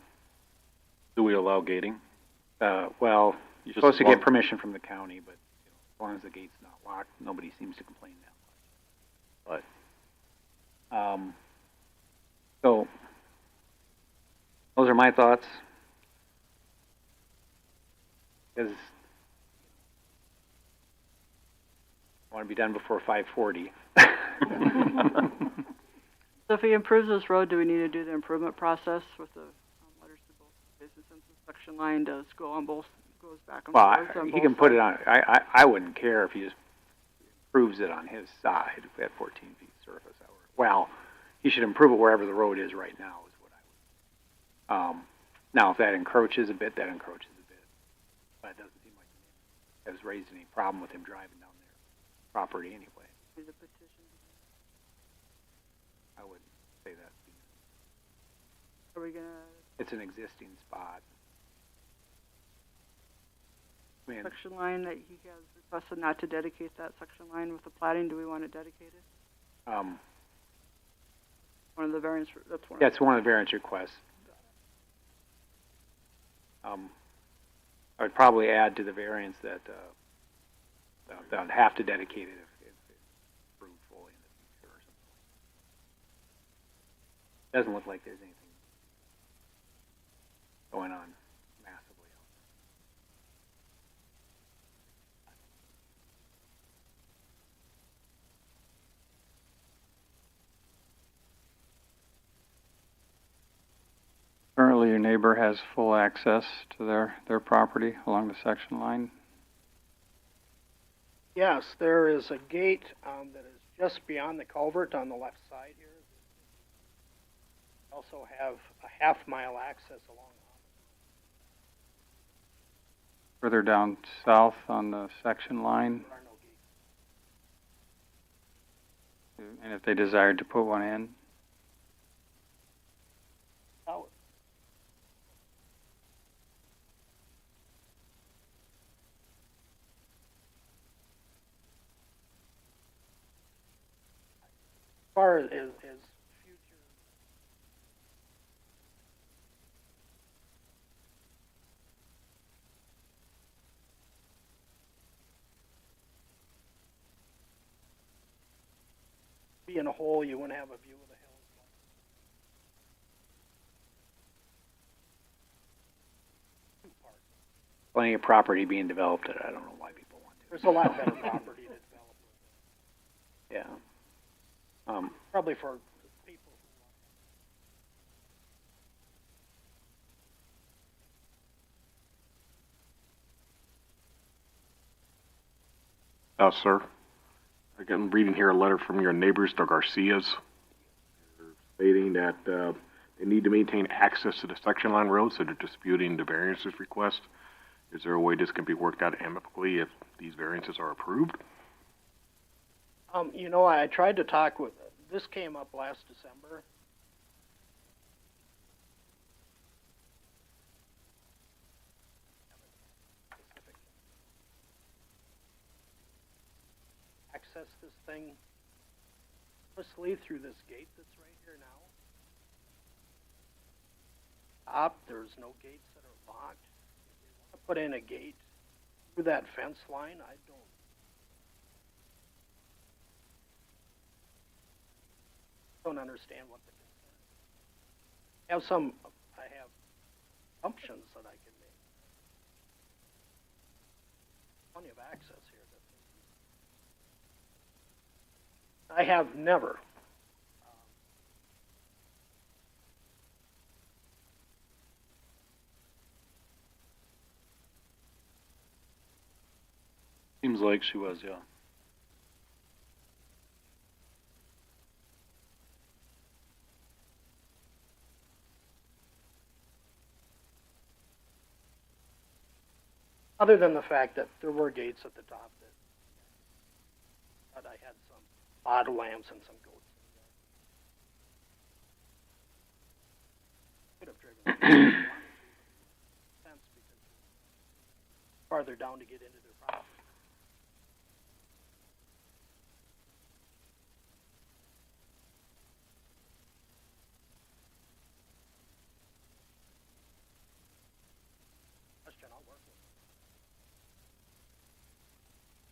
Do we allow gating? Well, you're supposed to get permission from the county, but as long as the gate's not locked, nobody seems to complain that much. But, so, those are my thoughts. Because I want to be done before 5:40. So if he improves this road, do we need to do the improvement process with the letters to both bases, since the section line does go on both, goes back and Well, forth on he both can put it sides? on, I wouldn't care if he just improves it on his side at 14 feet surface. Well, he should improve it wherever the road is right now is what I would. Now, if that encroaches a bit, that encroaches a bit. But it doesn't seem like it has raised any problem with him driving down their property anyway. Need a petition. I would say that. Are we gonna, It's an existing spot. I mean, section line that he has requested not to dedicate that section line with the plating, do we want it dedicated? One of the variants, that's one. yeah, it's one of the variance requests. I would probably add to the variance that that would have to dedicate it if it's approved fully in the future or something. Doesn't look like there's anything going on massively out Currently, your neighbor has full access to their property along the section line. Yes, there is a gate that is just beyond the culvert on the left side here. We also have a half-mile access along. Further down south on the section line, There are no gates. and if they desired to put one in, South. far as future, be in a hole, you wouldn't have a view of the hills. Plenty of property being developed, and I don't know why people want to. There's a lot better property to develop. Yeah. Probably for people Sir, I'm reading here a letter from your neighbors, the Garcias, stating that they need to maintain access to the section line road, so they're disputing the variances request. Is there a way this can be worked out amicably if these variances are approved? You know, I tried to talk with, this came up last December. Access this thing mostly through this gate that's right here now. There's no gates that are locked. If they want to put in a gate through that fence line, I don't understand what the concern is. I have assumptions that I can make. Plenty of access here. I have never. Seems like she was, yeah. Other than the fact that there were gates at the top that I had some bottle lamps and some goats. Could have driven fence because farther down to get into their property. I'll work with.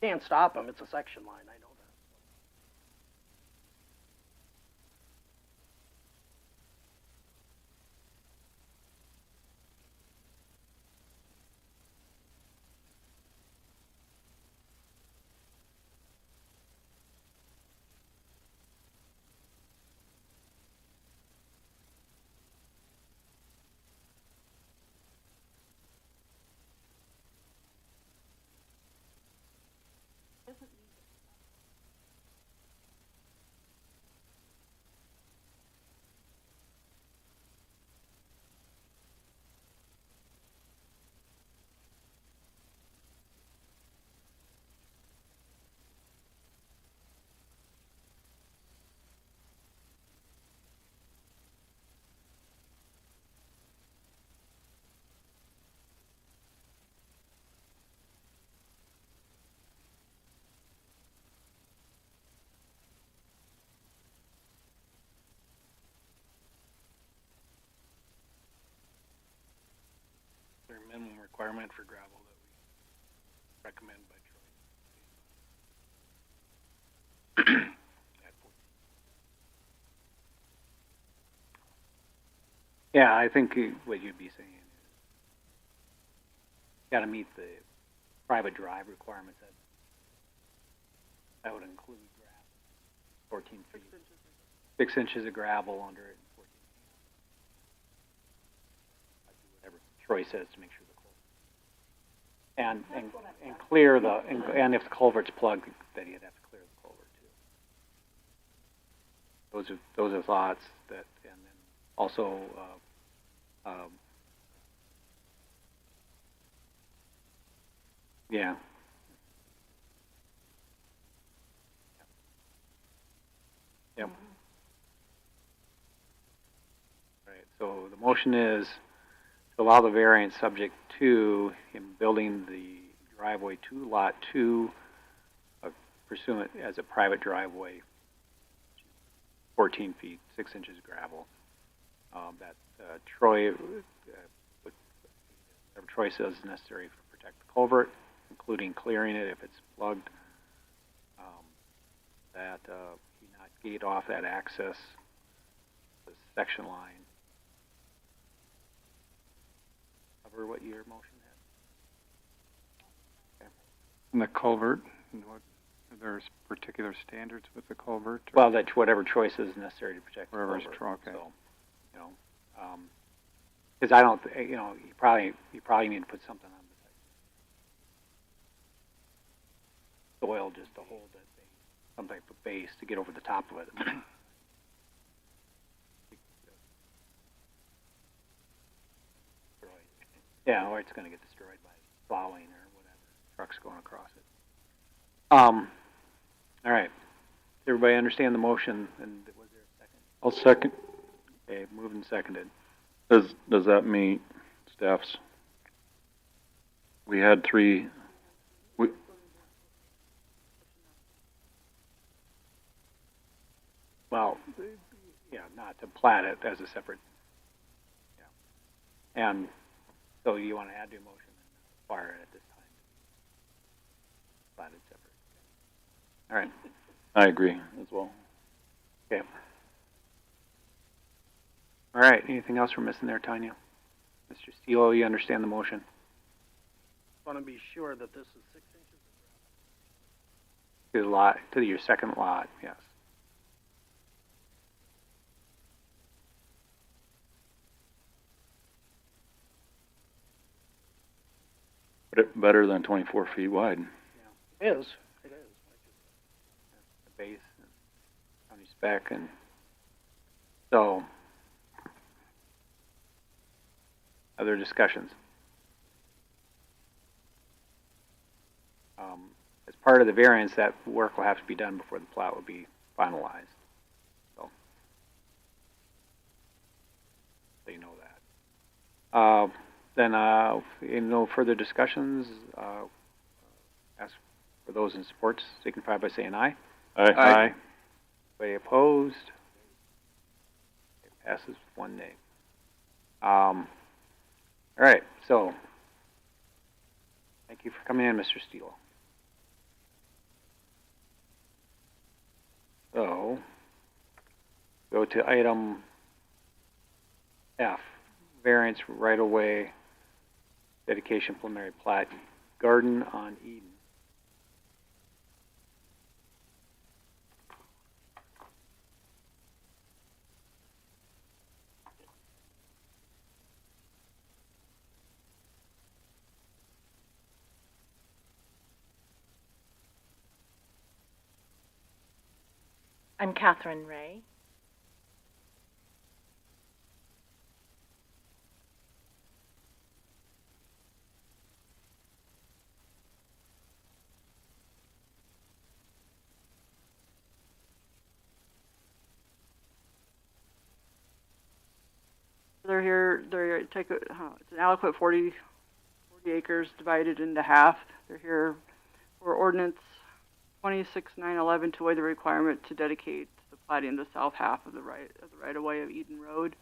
Can't stop them. It's a section line. I know that. Is there a minimum requirement for gravel that we recommend by Troy? Yeah, I think what you'd be saying is got to meet the private drive requirements. That would include gravel, 14 feet, 6 inches of gravel under it, 14 feet. Whatever Troy says to make sure the culvert and clear the and if the culvert's plugged, then you'd have to clear the culvert too. Those are thoughts that, and then also. Yeah. Yep. Right, so the motion is to allow the variance subject to him building the driveway to Lot 2 pursuant as a private driveway 14 feet, 6 inches of gravel. That Troy, whatever Troy says is necessary to protect the culvert, including clearing it if it's plugged. That he not gate off that access, the section line. Cover what your motion had. Okay. And the culvert, and what, there's particular standards with the culvert? Or Well, that whatever choice is necessary to protect the wherever's culvert. okay. So, you know, because I don't, you know, you probably need to put something on the soil just to hold it, some type of base to get over the top of it. Yeah, or it's going to get destroyed by plowing or whatever, trucks going across it. All right. Everybody understand the motion? And was there a second? I'll second. Okay, moved and seconded. Does that meet staff's? We had three. Well, yeah, not to plat it as a separate. Yeah. And so you want to add to your motion and require it at this time. Platted separate. All right. I agree as well. Okay. All right. Anything else we're missing there, Tanya? Mr. Steele, you understand the motion? Want to be sure that this is 6 inches. To the lot, to your second lot, yes. But it better than 24 feet wide. It is. It is. The base, county spec, and so other discussions. As part of the variance, that work will have to be done before the plat will be finalized. So you know that. Then, no further discussions. Ask for those in support, signify by saying aye. Aye. Aye. Anybody opposed? It passes with one nay. All right, so thank you for coming in, Mr. Steele. So, go to item F, variance right-of-way dedication preliminary plat, garden on Eden. I'm Catherine Ray. They're here, it's an adequate 40 acres divided into half. They're here for ordinance 26-911 to waive the requirement to dedicate the platting the south half of the right of way of Eden Road.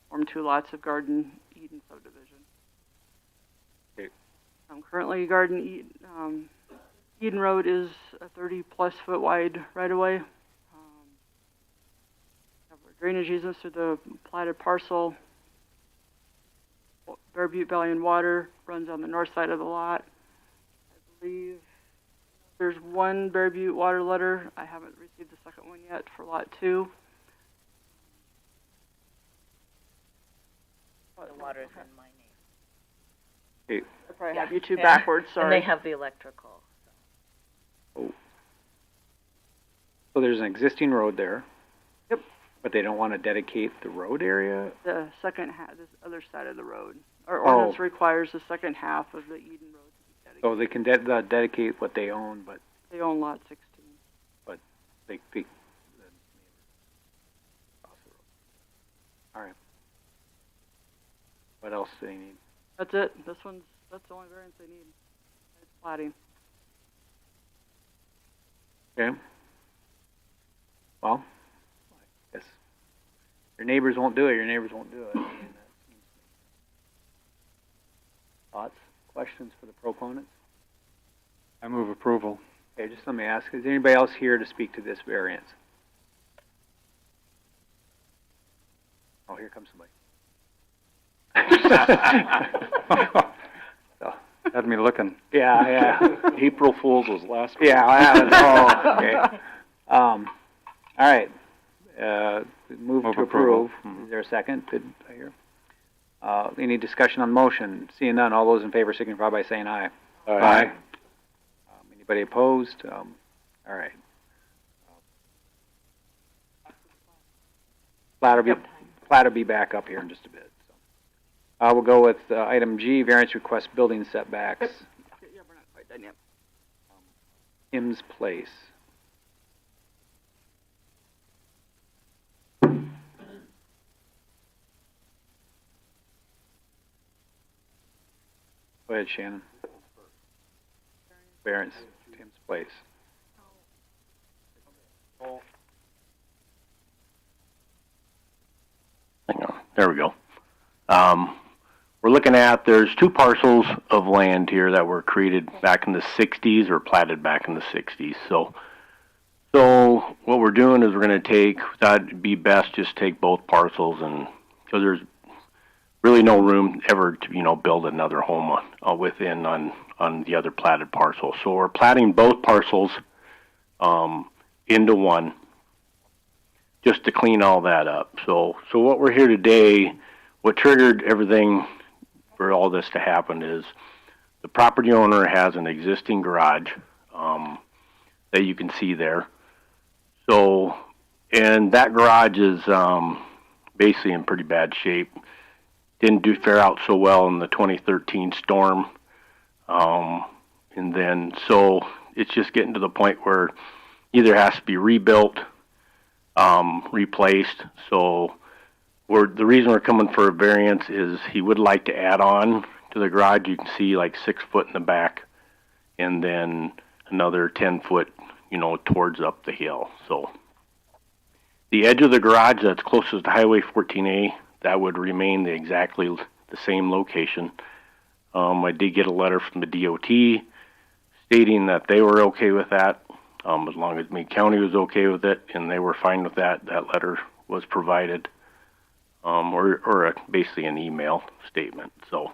Form 2 lots of Garden Eden subdivision. Okay. Currently, Eden Road is a 30+ foot wide right of way. Drainage easements through the platted parcel. Bear Butte Valley and Water runs on the north side of the lot. I believe there's one Bear Butte water letter. I haven't received the second one yet for lot 2. The water's in my name. Okay. I probably Yeah. have you two Yeah. backwards, sorry. And they have the electrical. So there's an existing road there. Yep. But they don't want to dedicate the road area? The second half, this other side of the road. Our ordinance requires the second half of the Eden Road to be dedicated. So they can dedicate what they own, but They own lot 16. they all right. What else do they need? That's it. That's the only variance they need. It's platting. Okay. Well, your neighbors won't do it, your neighbors won't do it. I mean, thoughts, questions for the proponents? I move approval. Okay, just let me ask, is anybody else here to speak to this variance? Oh, here comes somebody. So, Had me looking. yeah. April Fool's was last week. Yeah, okay. All right, move to approve. Is there a second? Did I hear? Any discussion on the motion? Seeing none, all those in favor signify by saying aye. Aye. Anybody opposed? All right. Plat will be back up here in just a bit. So. We'll go with item G, variance request building setbacks. Yeah, we're not quite done yet. Tim's Place. Go ahead, Shannon. Variance, Tim's Place. Hang on, there we go. We're looking at, there's two parcels of land here that were created back in the 60s or platted back in the 60s. So what we're doing is we're going to take, that'd be best just take both parcels, and because there's really no room ever to, build another home within on the other platted parcel. So we're platting both parcels into one, just to clean all that up. So what we're here today, what triggered everything for all this to happen is the property owner has an existing garage that you can see there. So, and that garage is basically in pretty bad shape. Didn't fare out so well in the 2013 storm. And then, so it's just getting to the point where either has to be rebuilt, replaced. So the reason we're coming for a variance is he would like to add on to the garage. You can see like 6 foot in the back and then another 10 foot, towards up the hill. So the edge of the garage that's closest to Highway 14A, that would remain exactly the same location. I did get a letter from the DOT stating that they were okay with that, as long as Meade County was okay with it, and they were fine with that. That letter was provided, or basically an email statement. So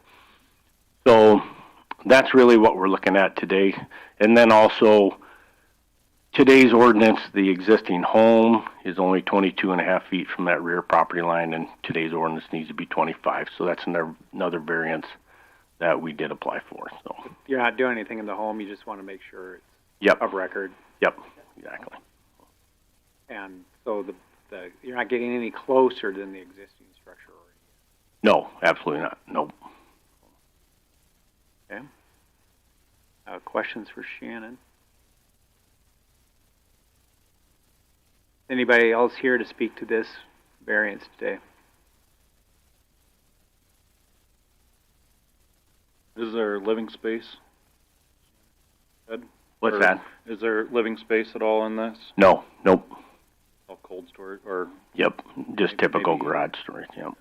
that's really what we're looking at today. And then also, today's ordinance, the existing home is only 22.5 feet from that rear property line, and today's ordinance needs to be 25. So that's another variance that we did apply for. So you're not doing anything in the home. You just want to make sure it's Yep. of record. Yep, exactly. And so the you're not getting any closer than the existing structure already. No, absolutely not. Nope. Okay. Questions for Shannon? Anybody else here to speak to this variance today? Is there living space? Ed? What's Or that? Is there living space at all in this? No, nope. All cold storage or? Yep, just typical maybe- garage storage, yep.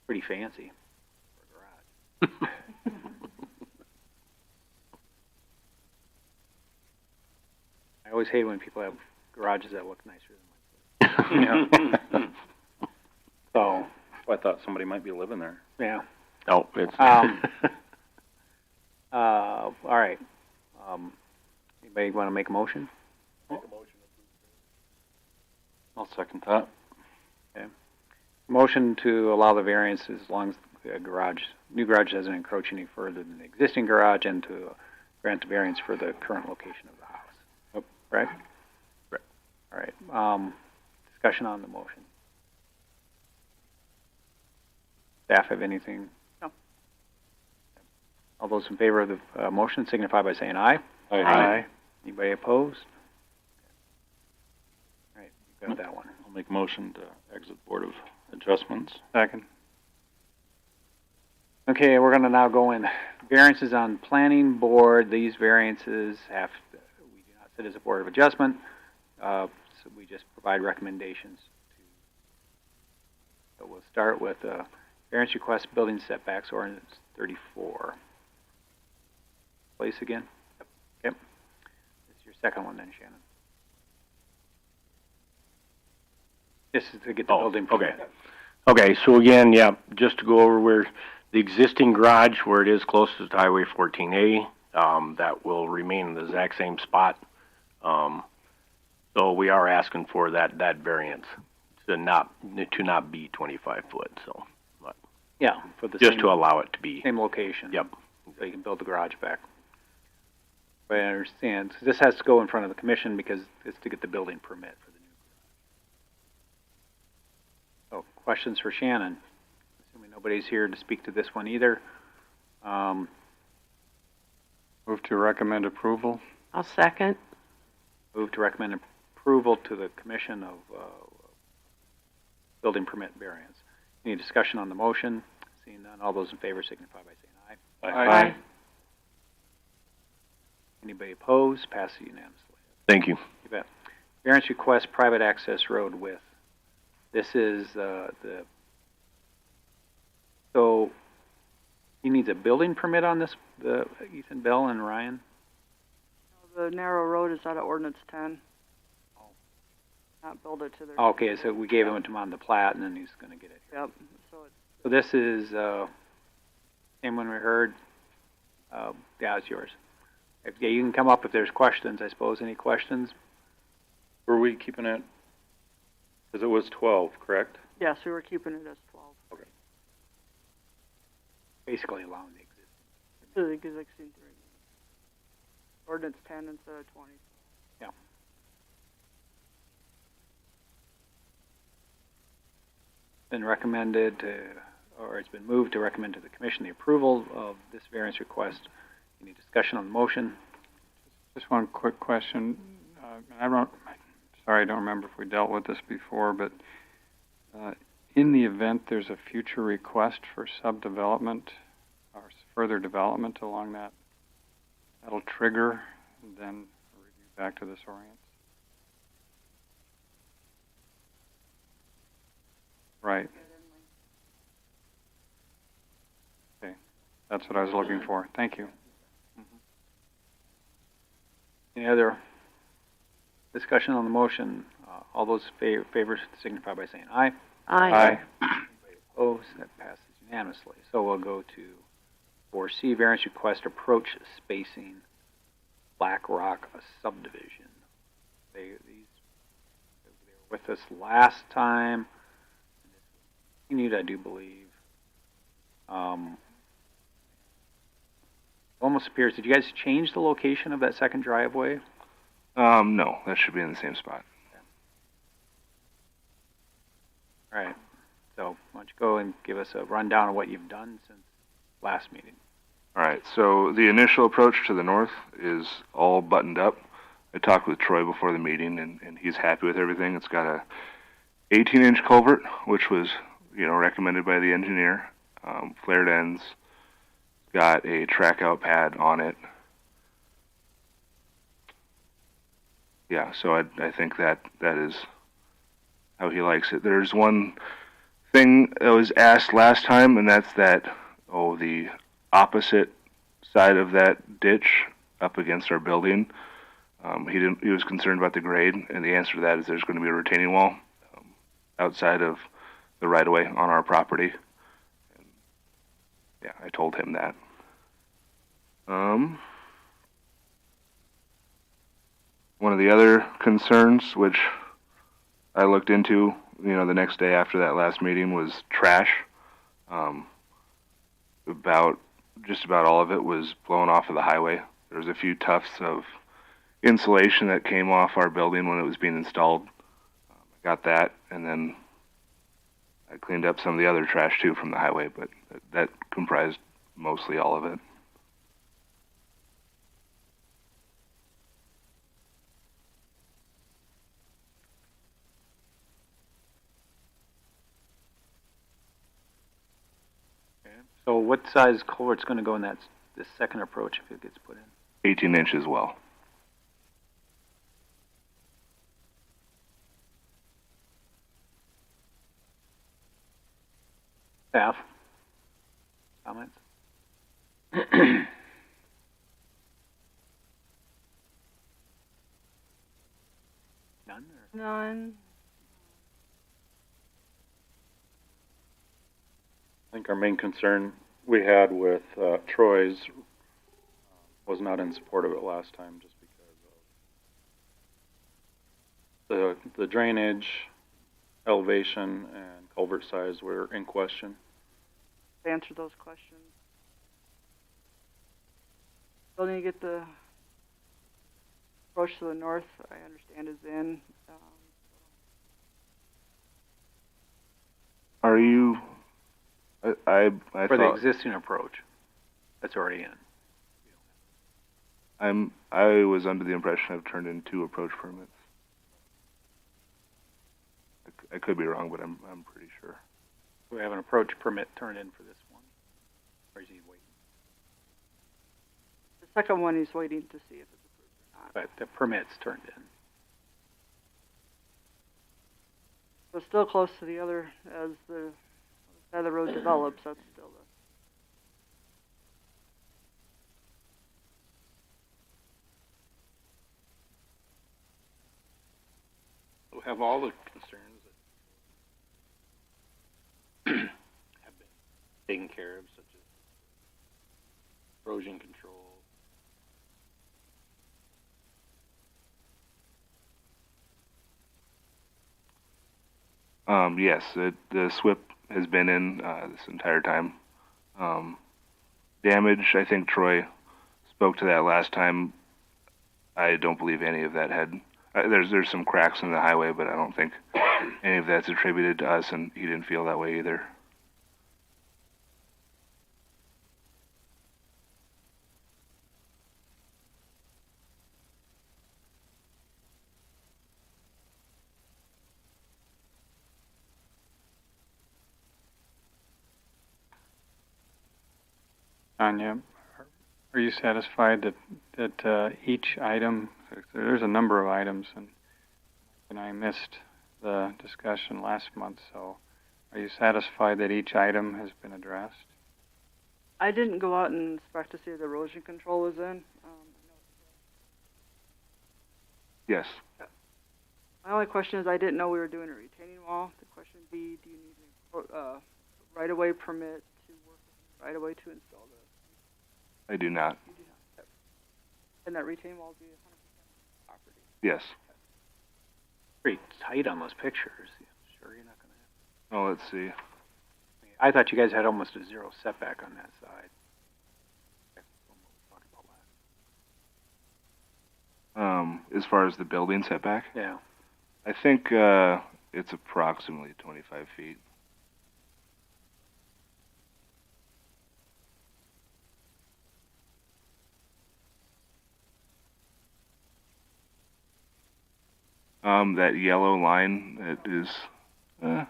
Pretty fancy for a garage. I always hate when people have garages that look nicer than mine. So, I thought somebody might be living there. yeah. No, it's... All right. Anybody want to make a motion? I'll second that. Motion to allow the variance as long as the new garage doesn't encroach any further than the existing garage, and to grant the variance for the current location of the house. Yep. Right? Right. All right. Discussion on the motion. Staff have anything? No. All those in favor of the motion signify by saying aye. Aye. Anybody opposed? All right, you got that one. I'll make a motion to exit Board of Adjustments. Second. Okay, we're gonna now go in variances on planning board. These variances we do not sit as a board of adjustment. we just provide recommendations to. So we'll start with variance request building setbacks ordinance 34. Place again? Yep. This is your second one then, Shannon. This is to get the building permit. Okay. Okay, so again, yeah, just to go over where the existing garage, where it is closest to Highway 14A, that will remain in the exact same spot. So we are asking for that variance to not be 25 foot, so. Yeah, for the just same, to allow it to be. same location. Yep. So you can build the garage back. But I understand, so this has to go in front of the commission because it's to get the building permit for the new garage. So, questions for Shannon? Assuming nobody's here to speak to this one either. Move to recommend approval. I'll second. Move to recommend approval to the commission of building permit variance. Any discussion on the motion? Seeing none, all those in favor signify by saying aye. Aye. Anybody opposed? Passes unanimously. Thank you. You bet. Variance request private access road width. This is so he needs a building permit on this, the Ethan Bell and Ryan? The narrow road is out of ordinance 10. Oh. Not build it to their. Okay, so we gave him to him on the plat and then he's gonna get it. Yep, so it's. So this is, same one we heard, yeah, it's yours. Yeah, you can come up if there's questions, I suppose. Any questions? Were we keeping it, because it was 12, correct? Yes, we were keeping it as 12. Okay. Basically allowing the existing. To the existing 3. Ordinance 10 instead of 20. Yeah. Been recommended to, or it's been moved to recommend to the commission the approval of this variance request. Any discussion on the motion? Just one quick question. I don't remember if we dealt with this before, but in the event there's a future request for subdevelopment or further development along that, that'll trigger and then review back to this ordinance. Right. Okay, that's what I was looking for. Thank you. Any other discussion on the motion? All those favors signify by saying aye. Aye. Anybody opposed? That passes unanimously. So we'll go to 4C, variance request approach spacing, Black Rock subdivision. They were with us last time. Continued, I do believe. Almost appears, did you guys change the location of that second driveway? No, that should be in the same spot. All right. So why don't you go and give us a rundown of what you've done since last meeting? All right, so the initial approach to the north is all buttoned up. I talked with Troy before the meeting, and he's happy with everything. It's got a 18-inch culvert, which was, recommended by the engineer. Flared ends. Got a track out pad on it. Yeah, so I think that is how he likes it. There's one thing that was asked last time, and that's the opposite side of that ditch up against our building. He was concerned about the grade, and the answer to that is there's going to be a retaining wall outside of the right-of-way on our property. And, yeah, I told him that. One of the other concerns, which I looked into, the next day after that last meeting, was trash. Just about all of it was blown off of the highway. There was a few tufts of insulation that came off our building when it was being installed. I got that, and then I cleaned up some of the other trash too from the highway, but that comprised mostly all of it. So what size culvert's going to go in this second approach if it gets put in? 18 inches well. Staff? Comments? None? Or? None. I think our main concern we had with Troy's was not in support of it last time, just because of the drainage, elevation, and culvert size were in question. To answer those questions. Still need to get the approach to the north, I understand, is in. Are you? I For the thought existing approach that's already in. I was under the impression I've turned in 2 approach permits. I could be wrong, but I'm pretty sure. We have an approach permit turned in for this one. Or is he waiting? The second one he's waiting to see if it's approved or not. But the permit's turned in. So still close to the other, as the side of the road develops, that's still the... Have all the concerns that have been taken care of, such as erosion control. Yes, the SWIP has been in this entire time. Damage, I think Troy spoke to that last time. I don't believe any of that had. There's some cracks in the highway, but I don't think any of that's attributed to us, and he didn't feel that way either. Tanya, are you satisfied that each item, there's a number of items, and I missed the discussion last month, so are you satisfied that each item has been addressed? I didn't go out and inspect to see if the erosion control was in. Yes. My only question is I didn't know we were doing a retaining wall. The question would be, do you need a right-of-way permit to work with right-of-way to install the... I do not. You do not. And that retaining wall will be 100% property? Yes. Pretty tight on those pictures. Sure you're not going to have... Oh, let's see. I thought you guys had almost a 0 setback on that side. As far as the building setback? Yeah. I think it's approximately 25 feet. That yellow line, it is, yeah,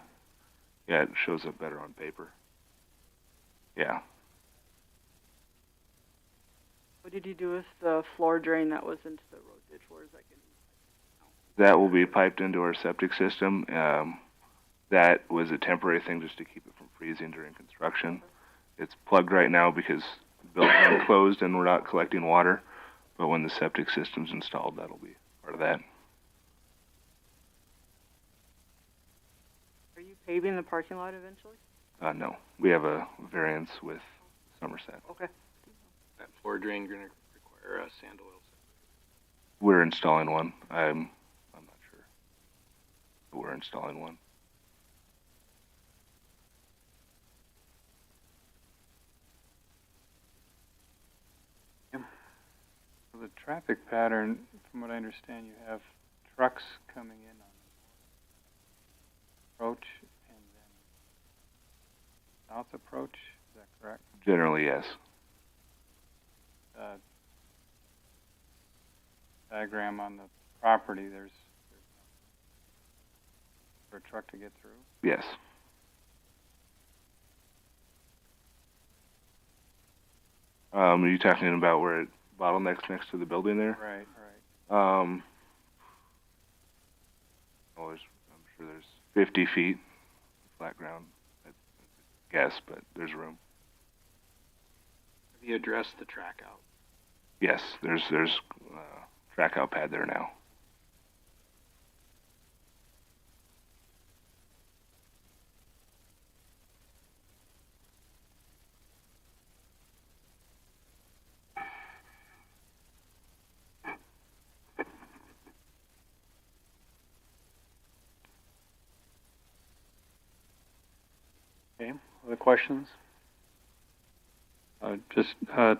it shows up better on paper. Yeah. What did you do with the floor drain that was into the road ditch? Where is that getting? That will be piped into our septic system. That was a temporary thing just to keep it from freezing during construction. It's plugged right now because the building is closed and we're not collecting water. But when the septic system's installed, that'll be part of that. Are you paving the parking lot eventually? No, we have a variance with Somerset. Okay. That floor drain going to require a sand oil separator. We're installing one. I'm not sure. But we're installing one. So the traffic pattern, from what I understand, you have trucks coming in on the approach and then south approach. Is that correct? Generally, yes. Diagram on the property, there's for a truck to get through? Yes. Are you talking about where it bottlenecks next to the building there? Right, right. I'm sure there's 50 feet flat ground. guess, but there's room. Have you addressed the track out? Yes, there's track out pad there now. Okay, other questions?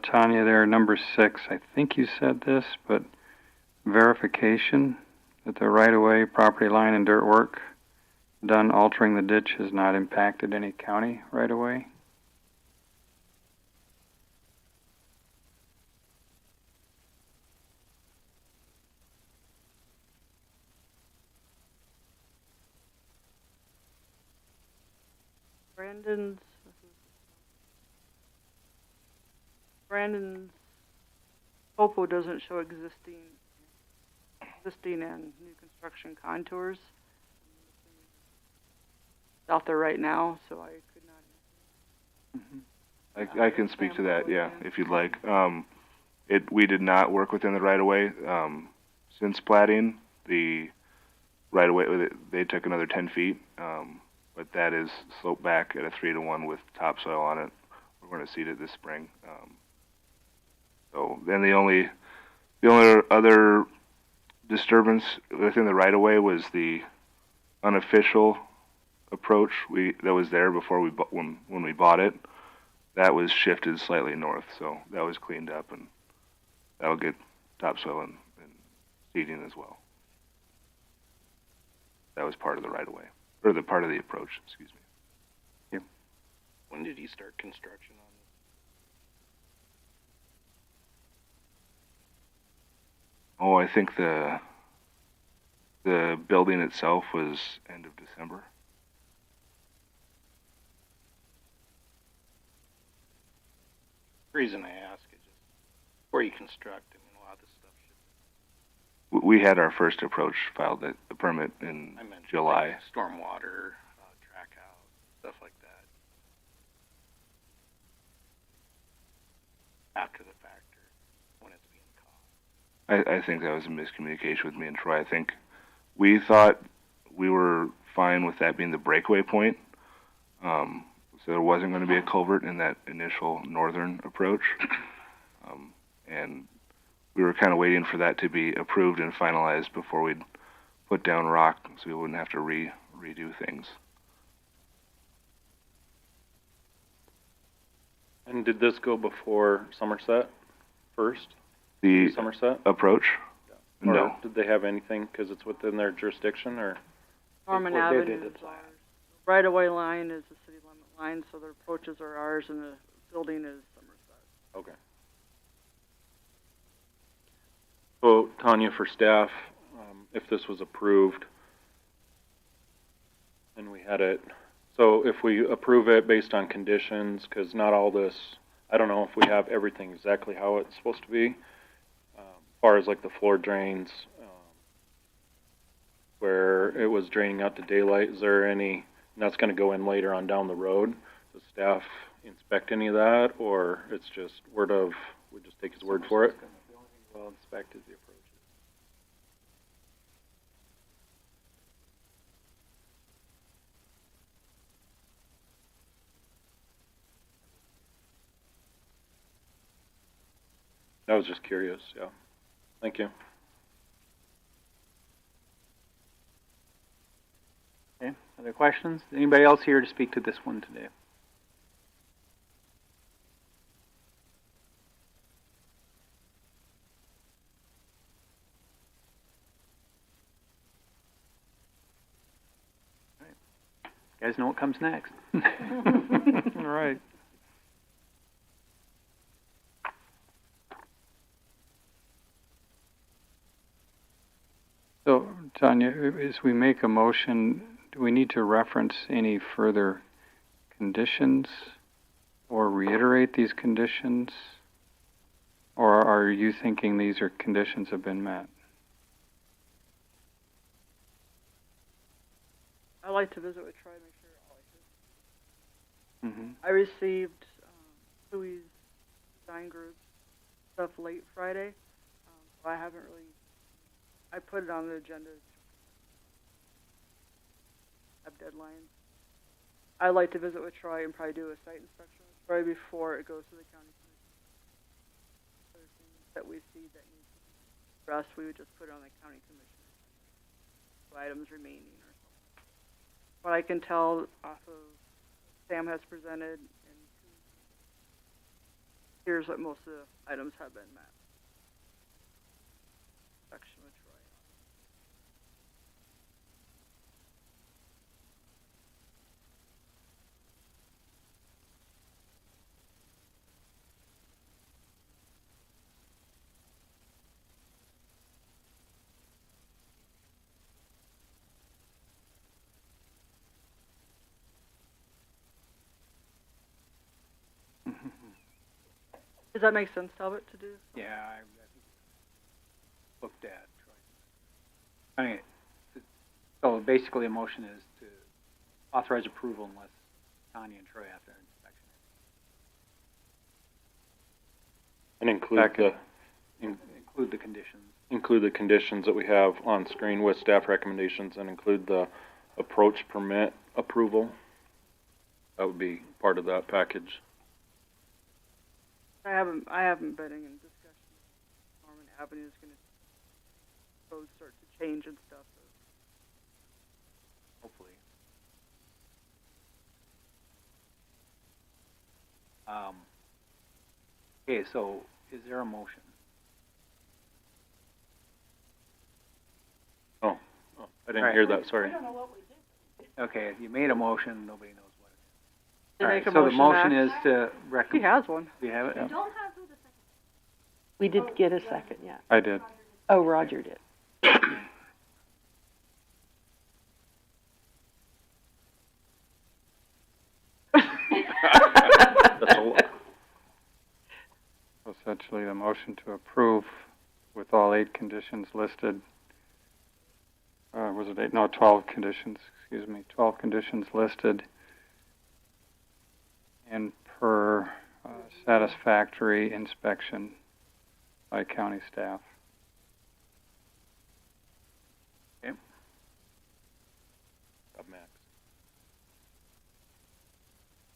Tanya, there, number 6, I think you said this, but verification that the right-of-way, property line, and dirt work done altering the ditch has not impacted any county right-of-way? Brandon's topo doesn't show existing and new construction contours. It's out there right now, so I could not. I can speak to that, yeah, if you'd like. We did not work within the right-of-way. Since platting, the right-of-way, they took another 10 feet, but that is sloped back at a 3-to-1 with topsoil on it. We're going to seed it this spring. So then the only other disturbance within the right-of-way was the unofficial approach that was there before when we bought it. That was shifted slightly north, so that was cleaned up, and that will get topsoil and seeding as well. That was part of the right-of-way, or the part of the approach, excuse me. Yep. When did you start construction on this? Oh, I think the building itself was end of December. The reason I ask is just before you construct, I mean, a lot of this stuff should. We had our first approach filed, the permit in July. Like stormwater, track out, stuff like that. After the fact, or when it's being caught. I think that was a miscommunication with me and Troy. I think we thought we were fine with that being the breakaway point. So there wasn't going to be a culvert in that initial northern approach. And we were kind of waiting for that to be approved and finalized before we'd put down rock so we wouldn't have to redo things. And did this go before Somerset first? The Somerset approach? Or No. did they have anything because it's within their jurisdiction, or? Norman Avenue is ours. Right-of-way line is the city limit line, so their approaches are ours, and the building is Somerset. Okay. So, Tanya, for staff, if this was approved, and we had it, so if we approve it based on conditions, because not all this, I don't know if we have everything exactly how it's supposed to be, as far as like the floor drains, where it was draining out to daylight, is there any, and that's going to go in later on down the road, does staff inspect any of that, or it's just word of, we just take his word for it? The only thing we'll inspect is the approaches. I was just curious, yeah. Thank you. Okay, other questions? Anybody else here to speak to this one today? All right. You guys know what comes next. All right. So, Tanya, as we make a motion, do we need to reference any further conditions or reiterate these conditions? Or are you thinking these are conditions have been met? I like to visit with Troy, make sure all Mm-hmm. I received Louis' design group stuff late Friday, so I haven't really. I put it on the agenda. Have deadlines. I'd like to visit with Troy and probably do a site inspection with Troy before it goes to the county commission. Other things that we see that need to be addressed, we would just put it on the county commission. Items remaining or something. What I can tell off of Sam has presented, and here's what most of the items have been met. Section with Troy. Does that make sense, Talbot, to do? Yeah, I think it's looked at. Troy. I mean, so basically, a motion is to authorize approval unless Tanya and Troy have their inspection. And include Include the conditions. include the conditions that we have on screen with staff recommendations, and include the approach permit approval. That would be part of that package. I haven't been in discussion. Norman Avenue is going to code start to change and stuff. So. Hopefully. Okay, so is there a motion? Oh, I didn't hear that, sorry. I don't know what we did. Okay, you made a motion, nobody knows what it is. Did All make right, a so the motion, motion Max? is to He recommend. has one. Do you have it? We don't have who the second. We did get a second, yeah. I did. Oh, Roger did. That's a lot. Essentially, the motion to approve with all 8 conditions listed. Was it 8? No, 12 conditions, excuse me. 12 conditions listed. And per satisfactory inspection by county staff. Max.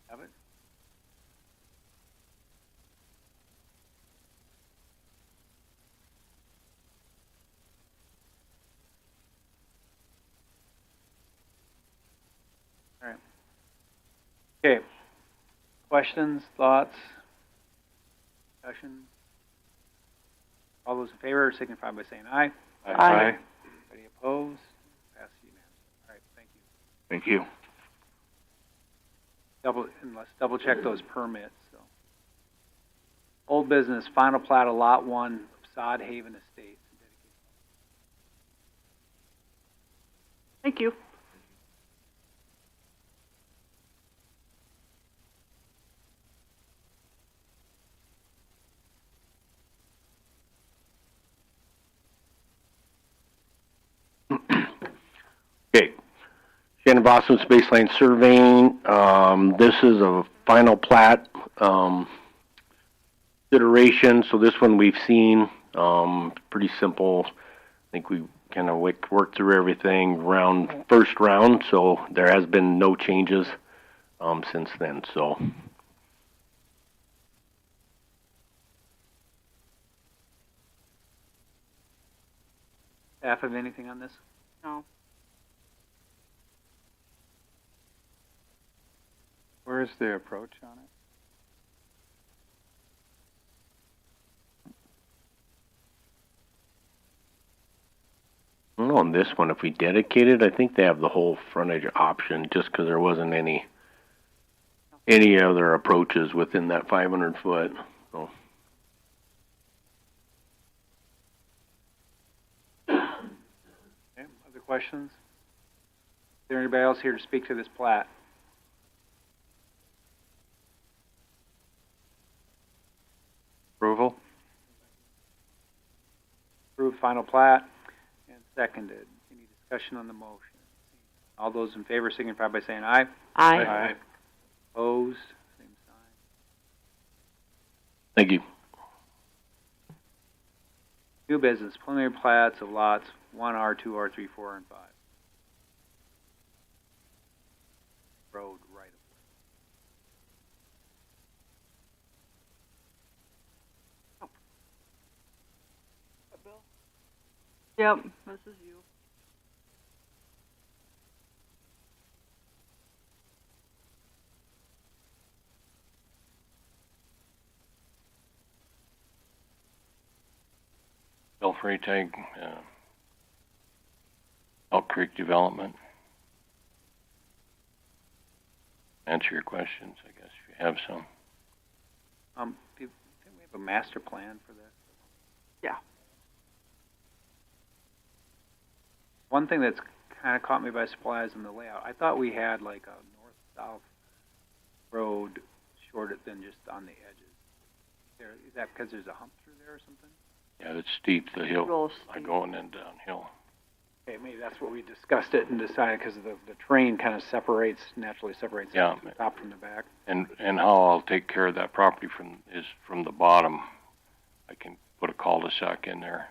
Have it? All right. Okay. Questions, thoughts, discussion? All those in favor signify by saying aye. Aye. Any opposed? Pass unanimously. All right, thank you. Thank you. Let's double check those permits, so. Old business, final plat of Lot 1 of Sod Haven Estates. Thank you. Okay. Shannon Boston, Spaceline Surveying. This is a final plat iteration. So this one we've seen, pretty simple. I think we kind of worked through everything first round. So there has been no changes since then. So. Staff have anything on this? No. Where is the approach on it? I don't know on this one, if we dedicate it, I think they have the whole frontage option just because there wasn't any other approaches within that 500 foot. So. Okay, other questions? Is there anybody else here to speak to this plat? Approval? Approved final plat and seconded. Any discussion on the motion? All those in favor signify by saying aye. Aye. Opposed? Same sign. Thank you. New business, preliminary plats of lots 1R, 2R, 3, 4, and 5. Road right of Bill? Yep, this is you. Bill Freytag, Elk Creek Development. Answer your questions, I guess, if you have some. Do you think we have a master plan for this? Yeah. One thing that's kind of caught me by surprise in the layout, I thought we had like a north-south road shorter than just on the edges. Is that because there's a hump through there or something? Yeah, it's steep, the hill, Real like steep. going in downhill. Okay, maybe that's what we discussed it and decided because the terrain kind of naturally separates Yeah. the top from the back. And how I'll take care of that property from the bottom. I can put a cul-de-sac in there,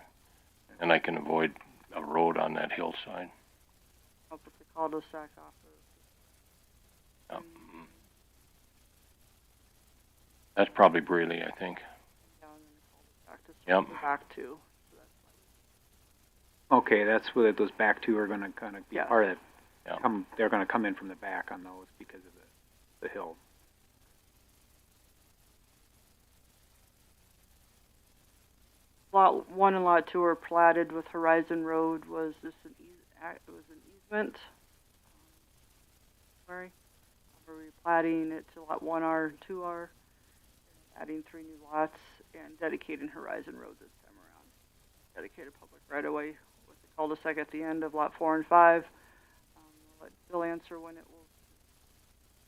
and I can avoid a road on that hillside. I'll put the cul-de-sac off of. Yep. That's probably Braley, I think. Down and the cul-de-sac to Yep. the back too. So that's Okay, that's where those back two are going to kind of be Yeah. part of it. Yeah. They're going to come in from the back on those because of the hill. Lot 1 and Lot 2 are platted with Horizon Road. Was this an easement? Sorry. We're replatting it to Lot 1R and 2R, adding 3 new lots, and dedicating Horizon Road this time around. Dedicated public right-of-way with the cul-de-sac at the end of Lot 4 and 5. I'll let Bill answer when it will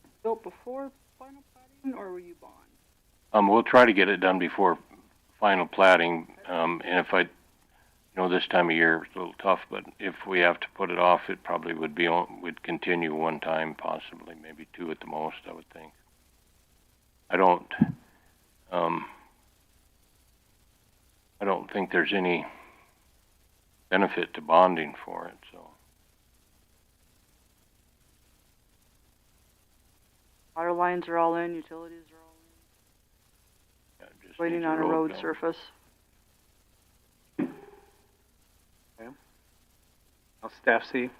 be built before final platting, or will you bond? We'll try to get it done before final platting, and if this time of year it's a little tough, but if we have to put it off, it probably would continue one time, possibly, maybe 2 at the most, I would think. I don't think there's any benefit to bonding for it, so. Water lines are all in, utilities are all in. Yeah, just Waiting needs on a road built. surface. Now, staff see? Is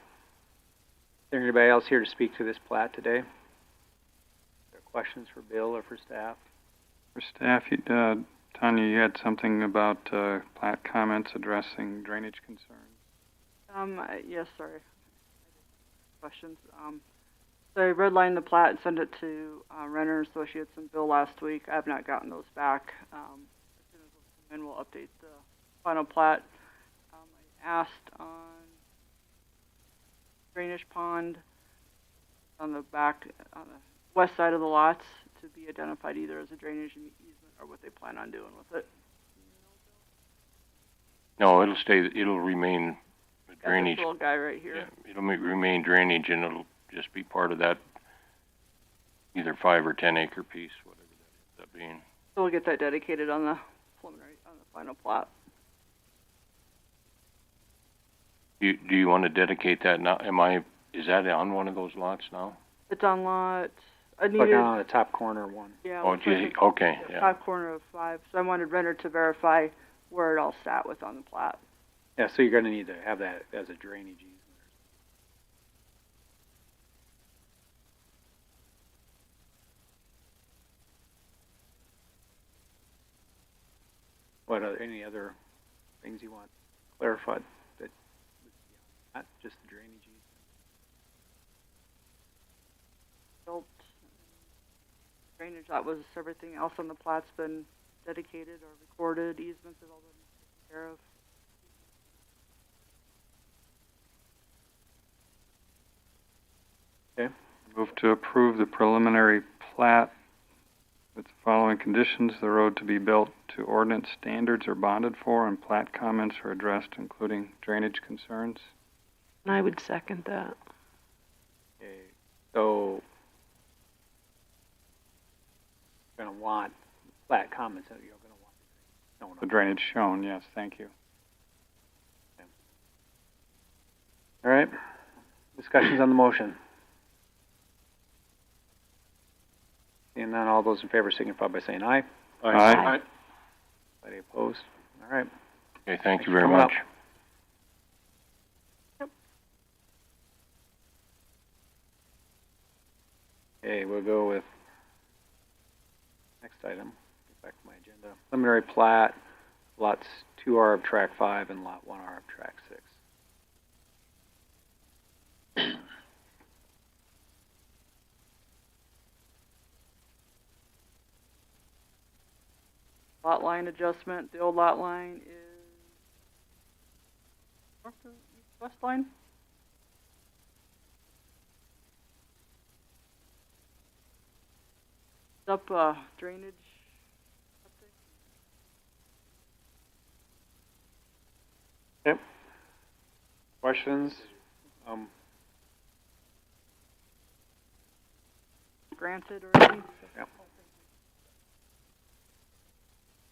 there anybody else here to speak to this plat today? Are there questions for Bill or for staff? For staff, Tanya, you had something about plat comments addressing drainage concerns. Yes, sorry. Questions. So I redlined the plat and sent it to Renner Associates and Bill last week. I have not gotten those back. As soon as those come in, we'll update the final plat. I asked on drainage pond on the back, on the west side of the lots to be identified either as a drainage easement or what they plan on doing with it. No, it'll remain Got drainage. this little guy right here. Yeah, it'll remain drainage, and it'll just be part of that either 5 or 10 acre piece, whatever that ends up being. So we'll get that dedicated on the final plat. Do you want to dedicate that now? Is that on one of those lots now? It's on lot. I Like needed. on the top corner one. Yeah. Oh, looks like gee, it's okay, the yeah. top corner of 5. So I wanted Renner to verify where it all sat with on the plat. Yeah, so you're going to need to have that as a drainage easement. What are any other things you want clarified? That not just the drainage easement. Built drainage. That was everything else on the plat's been dedicated or recorded. Easements have all been taken care of. Okay. Move to approve the preliminary plat with the following conditions: the road to be built to ordinance standards or bonded for, and plat comments are addressed, including drainage concerns. And I would second that. Okay. So gonna want flat comments, that you're gonna want shown The up. drainage shown, yes, thank you. All right, discussions on the motion. Seeing none, all those in favor signify by saying aye. Aye. Anybody opposed? All right. Okay, thank you for very coming much. Okay, we'll go with next item. Get back to my agenda. Preliminary plat, lots 2R of track 5 and lot 1R of track 6. Lot line adjustment, the old lot line is north to east-west line? Up, drainage. Yep. Questions? Granted already? Yep.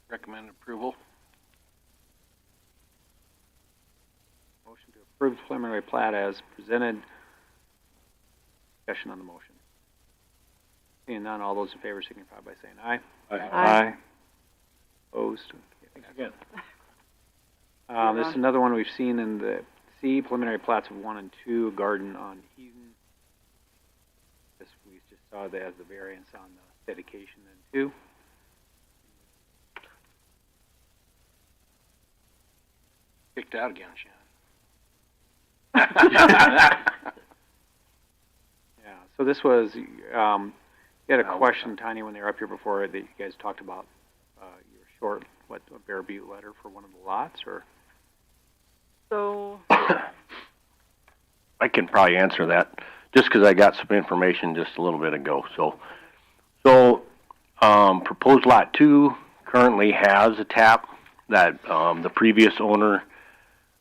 Recommend approval. Motion to approve preliminary plat as presented. Discussion on the motion. Seeing none, all those in favor signify by saying aye. Aye. Opposed? Thanks again. This is another one we've seen in the C, preliminary plats of 1 and 2, garden on Eden. This, we just saw that as the variance on the dedication in 2. Kicked out again, Yeah, so this was, you had a question, Tanya, when they were up here before, that you guys talked about, you were short, a Bear Butte letter for one of the lots, or? So, I can probably answer that, just because I got some information just a little bit ago. So, proposed lot 2 currently has a tap that the previous owner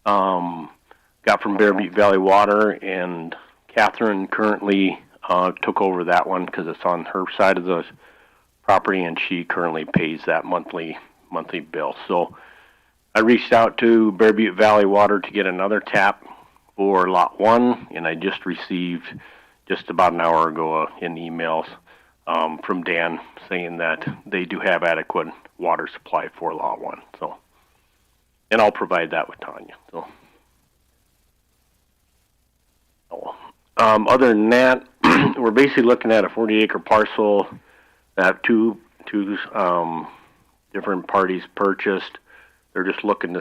got from Bear Butte Valley Water, and Catherine currently took over that one because it's on her side of the property, and she currently pays that monthly bill. So I reached out to Bear Butte Valley Water to get another tap for lot 1, and I just received just about an hour ago an email from Dan saying that they do have adequate water supply for lot 1. So, and I'll provide that with Tanya. So, other than that, we're basically looking at a 40-acre parcel that two different parties purchased. They're just looking to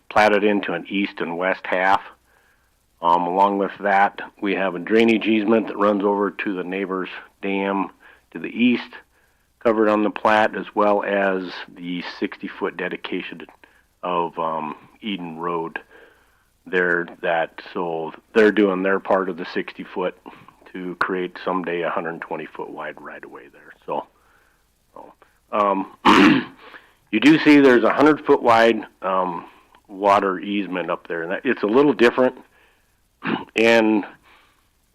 plat it into an east and west half. Along with that, we have a drainage easement that runs over to the neighbor's dam to the east, covered on the plat, as well as the 60-foot dedication of Eden Road. So they're doing their part of the 60-foot to create someday a 120-foot wide right-of-way there. So you do see there's a 100-foot wide water easement up there, and it's a little different. And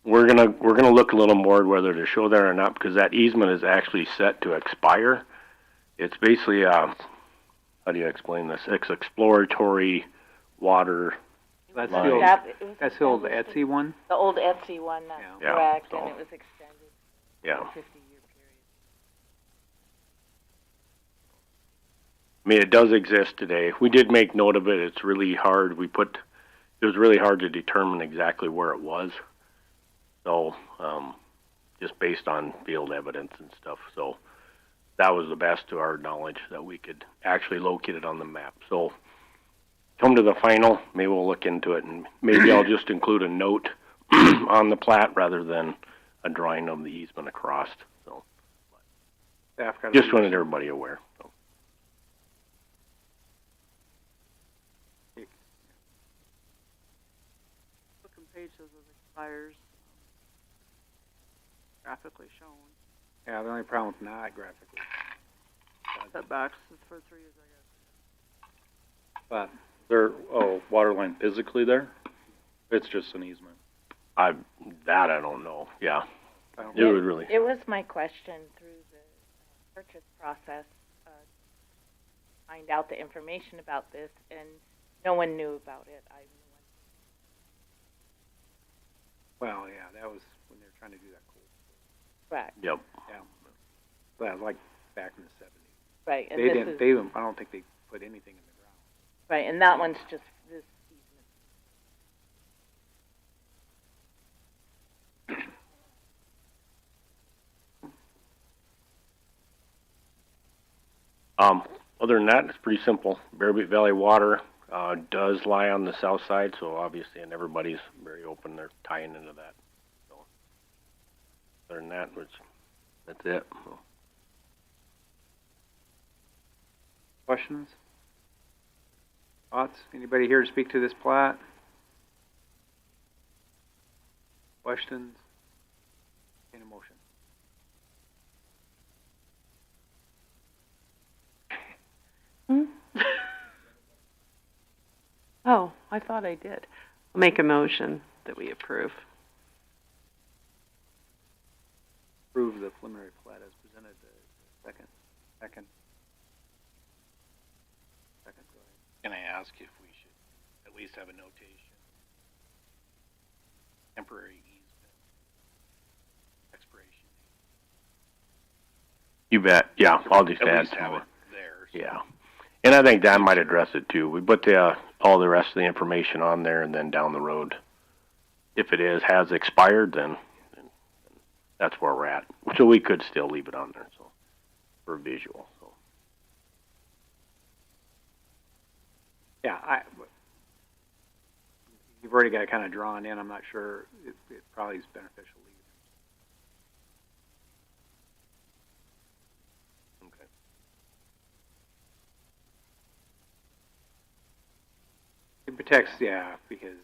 we're gonna look a little more whether to show that or not, because that easement is actually set to expire. It's basically how do you explain this? It's exploratory water. That's That- the old, it was that's the old established Etsy one? The old Etsy one, that's Yeah. correct, Yeah, and so- it was extended Yeah. for a 50-year period. I mean, it does exist today. We did make note of it. It's really hard. It was really hard to determine exactly where it was. So, just based on field evidence and stuff. So, that was the best to our knowledge that we could actually locate it on the map. So, come to the final, maybe we'll look into it, and maybe I'll just include a note on the plat rather than a drawing of the easement across. So, Staff got just wanted everybody aware. So. second page says it expires, graphically shown. Yeah, the only problem with not graphically. Setbacks is for 3 years, I guess. But There, water line physically there? It's just an easement. I don't know. Yeah. I don't It would really. It was my question through the purchase process, find out the information about this, and no one knew about it. Well, yeah, that was when they were trying to do that cold. Right. Yep. Yeah. That was like back in the 70s. Right. And They this didn't. is, They. I don't think they put anything in the ground. right, and that one's just this Other than that, it's pretty simple. Bearbeat Valley Water does lie on the south side, so obviously, and everybody's very open. They're tying into that. So, other than that, that's it. So. Questions? Thoughts? Anybody here to speak to this plat? Questions? In a motion. Oh, I thought I did. I'll make a motion that we approve. Approve the preliminary plat as presented. Second. Second. Second. Go ahead. Can I ask if we should at least have a notation? Temporary easement, expiration. You bet. Yeah, I'll just At add least some have more. it there. So. Yeah. And I think Dan might address it too. We put all the rest of the information on there, and then down the road, if it has expired, then that's where we're at. So we could still leave it on there, so for visual. So. Yeah, you've already got it kind of drawn in. I'm not sure. It probably is beneficial. It protects, yeah, because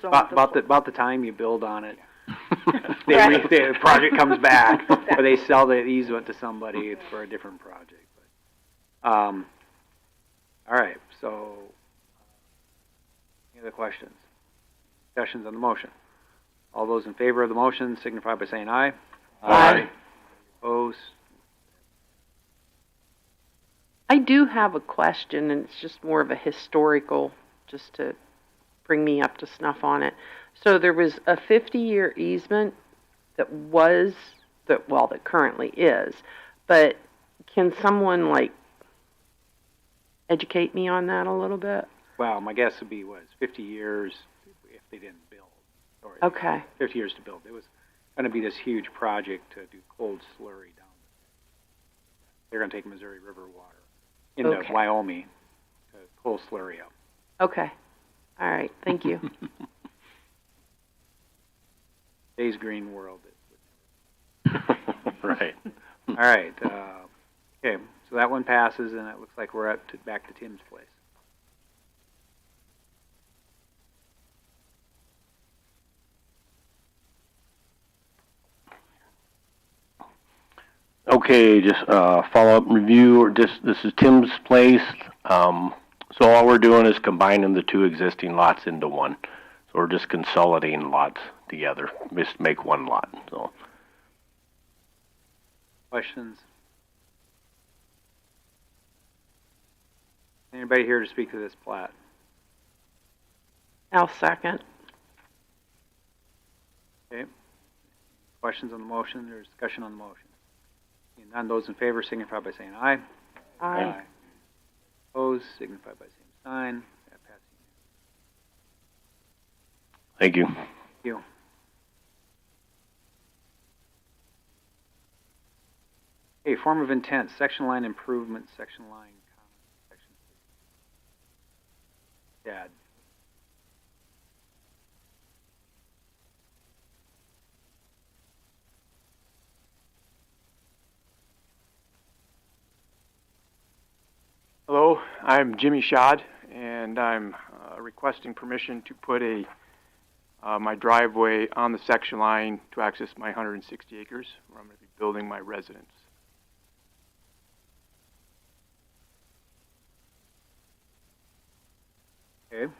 about the time you build on it, the project comes back, or they sell the easement to somebody for a different project. But, all right, so any other questions? Discussions on the motion? All those in favor of the motion signify by saying aye. Aye. Opposed? I do have a question, and it's just more of a historical, just to bring me up to snuff on it. So there was a 50-year easement that currently is, but can someone, educate me on that a little bit? Well, my guess would be, 50 years if they didn't build. Or Okay. 50 years to build. It was going to be this huge project to do cold slurry down. They're going to take Missouri River water into Wyoming to cold slurry up. Okay. All right. Thank you. Days Green World. Right. All right. Okay. So that one passes, and it looks like we're back to Tim's place. Okay, just follow-up review, or this is Tim's place. So all we're doing is combining the two existing lots into one. So we're just consolidating lots together, just make one lot. So. Questions? Anybody here to speak to this plat? I'll second. Okay. Questions on the motion or discussion on the motion? Seeing none, those in favor signify by saying aye. Aye. Opposed, signify by same sign. That passes. Thank you. Thank you. Okay, form of intent, section line improvement, section line comment, section. Dad. Hello, I'm Jimmy Schad, and I'm requesting permission to put my driveway on the section line to access my 160 acres where I'm going to be building my residence. Okay.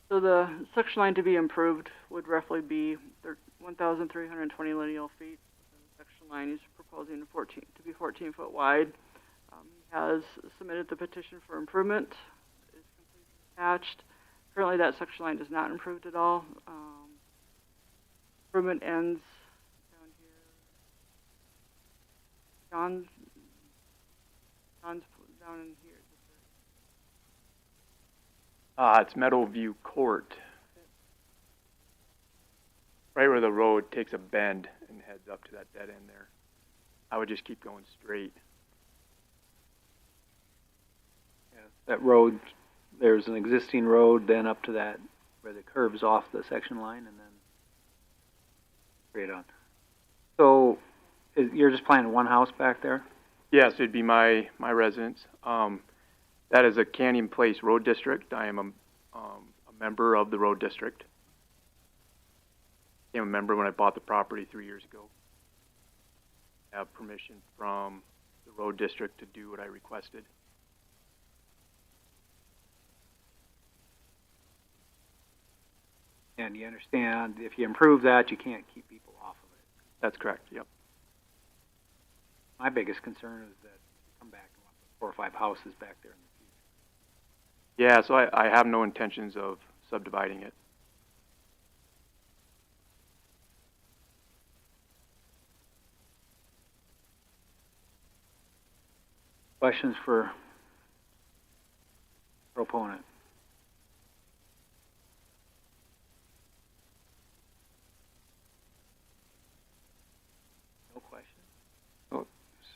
So the section line to be improved would roughly be 1,320 lineal feet. And the section line he's proposing to be 14 foot wide. He has submitted the petition for improvement. It is completely attached. Currently, that section line is not improved at all. Improvement ends down here. John's down in here. It's Meadowview Court. Right where the road takes a bend and heads up to that dead end there. I would just keep going straight. Yeah, that road, there's an existing road, then up to that, where the curves off the section line, and then straight on. So, you're just planning one house back there? Yes, it'd be my residence. That is a Canyon Place Road District. I am a member of the road district. Became a member when I bought the property 3 years ago. I have permission from the road district to do what I requested. And you understand, if you improve that, you can't keep people off of it. That's correct, yep. My biggest concern is that you come back and want 4 or 5 houses back there in the future. Yeah, so I have no intentions of subdividing it. Questions for proponent? No questions?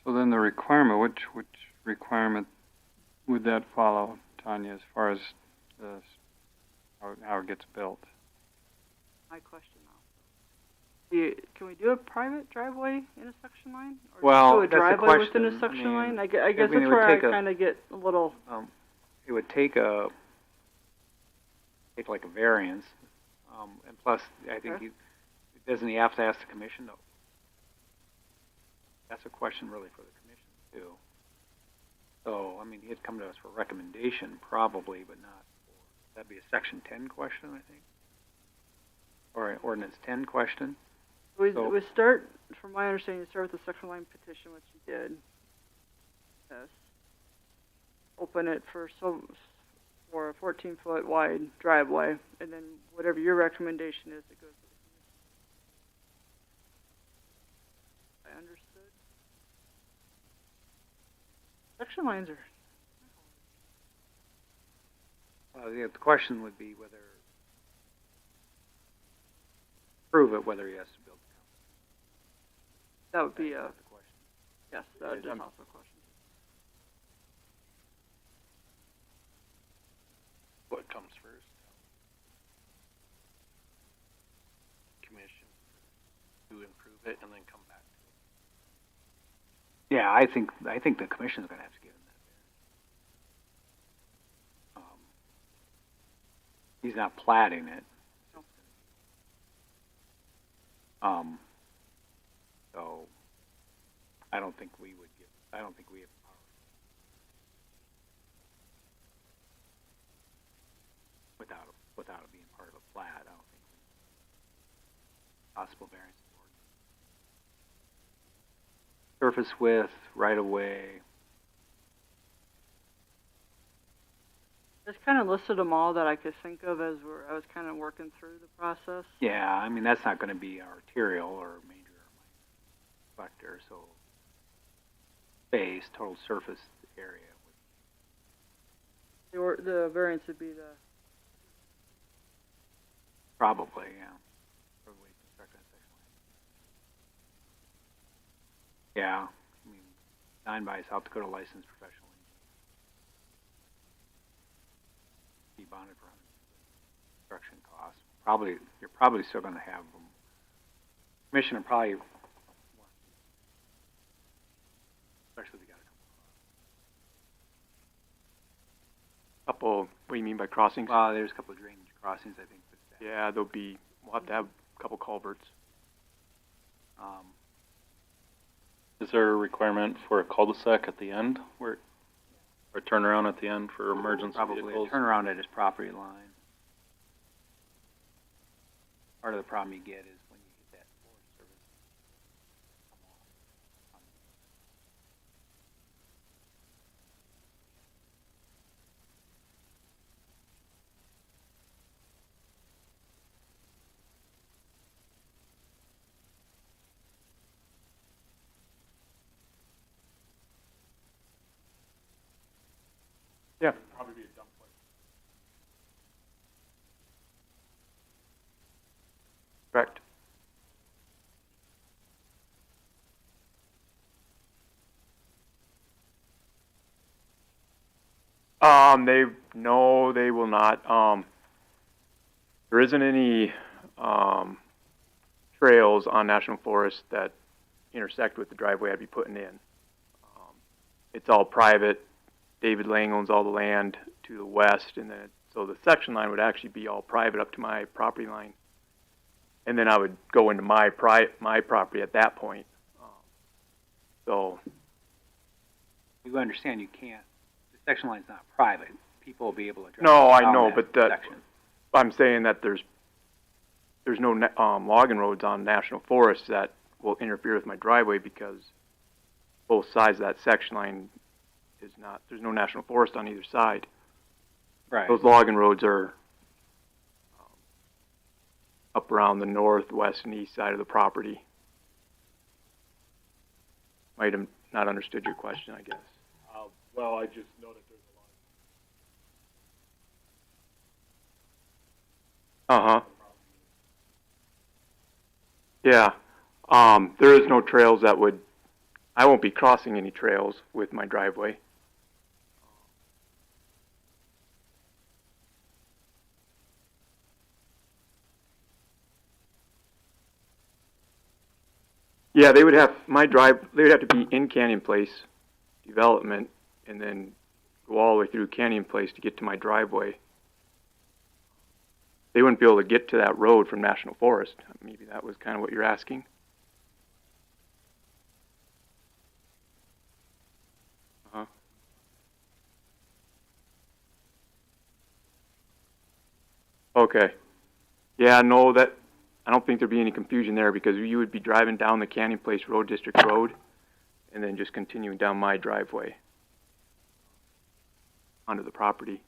So then the requirement, which requirement would that follow, Tanya, as far as how it gets built? My question now. Can we do a private driveway in a section line? Or Well, do a that's the driveway question. within a section I mean, line? I guess mean, that's it would where I take a- kind of get a little. It would take like a variance, and plus, I think Okay. doesn't he have to ask the commission though? That's a question really for the commission too. So, I mean, he'd come to us for recommendation probably, but not for, that'd be a section 10 question, I think. Or an ordinance 10 question. We So- start, from my understanding, we start with the section line petition, which you did. Yes. Open it for a 14-foot wide driveway, and then whatever your recommendation is, it goes to the commission. I understood. Section lines are. Yeah, the question would be whether prove it, whether he has to build the house. That would be That's the question. yes, that is also a question. What comes first? Commission to improve it and then come back to it. Yeah, I think the commission's gonna have to give him that. He's not platting it. So I don't think we have power. Without it being part of a plat, I don't think possible variance. Surface width, right of way. Just kind of listed them all that I could think of as I was kind of working through the process. Yeah, I mean, that's not gonna be arterial or major or minor factor, so base, total surface area. The variance would be the. Probably, yeah. Probably construct that section line. Yeah, I mean, signed by a South Dakota licensed professional engineer. Be bonded for construction costs. You're probably still gonna have them. Commissioner probably, especially if you got a Couple, what do you mean by crossings? there's a couple of drainage crossings, I think. Yeah, we'll have to have a couple culverts. Is there a requirement for a cul-de-sac at the end, or a turnaround at the end for emergency Probably vehicles? a turnaround at his property line. Part of the problem you get is when you get that Forest Service come off. Yeah. Probably be a dump place. Correct. No, they will not. There isn't any, trails on National Forest that intersect with the driveway I'd be putting in. It's all private. David Lang owns all the land to the west, and then, so the section line would actually be all private up to my property line. And then I would go into my property at that point. So. You understand you can't, the section line's not private. People will be able to drive. No, I down know, that but that, section. I'm saying that there's no logging roads on National Forest that will interfere with my driveway because both sides of that section line is not, there's no National Forest on either side. Right. Those logging roads are up around the north, west, and east side of the property. Might have not understood your question, I guess. Well, I just noticed there's a lot. Uh-huh. Yeah. There is no trails that would, I won't be crossing any trails with my driveway. Yeah, they would have, they would have to be in Canyon Place development and then go all the way through Canyon Place to get to my driveway. They wouldn't be able to get to that road from National Forest. Maybe that was kind of what you're asking. Uh-huh. Okay. Yeah, no, that, I don't think there'd be any confusion there because you would be driving down the Canyon Place Road District Road and then just continuing down my driveway onto the property.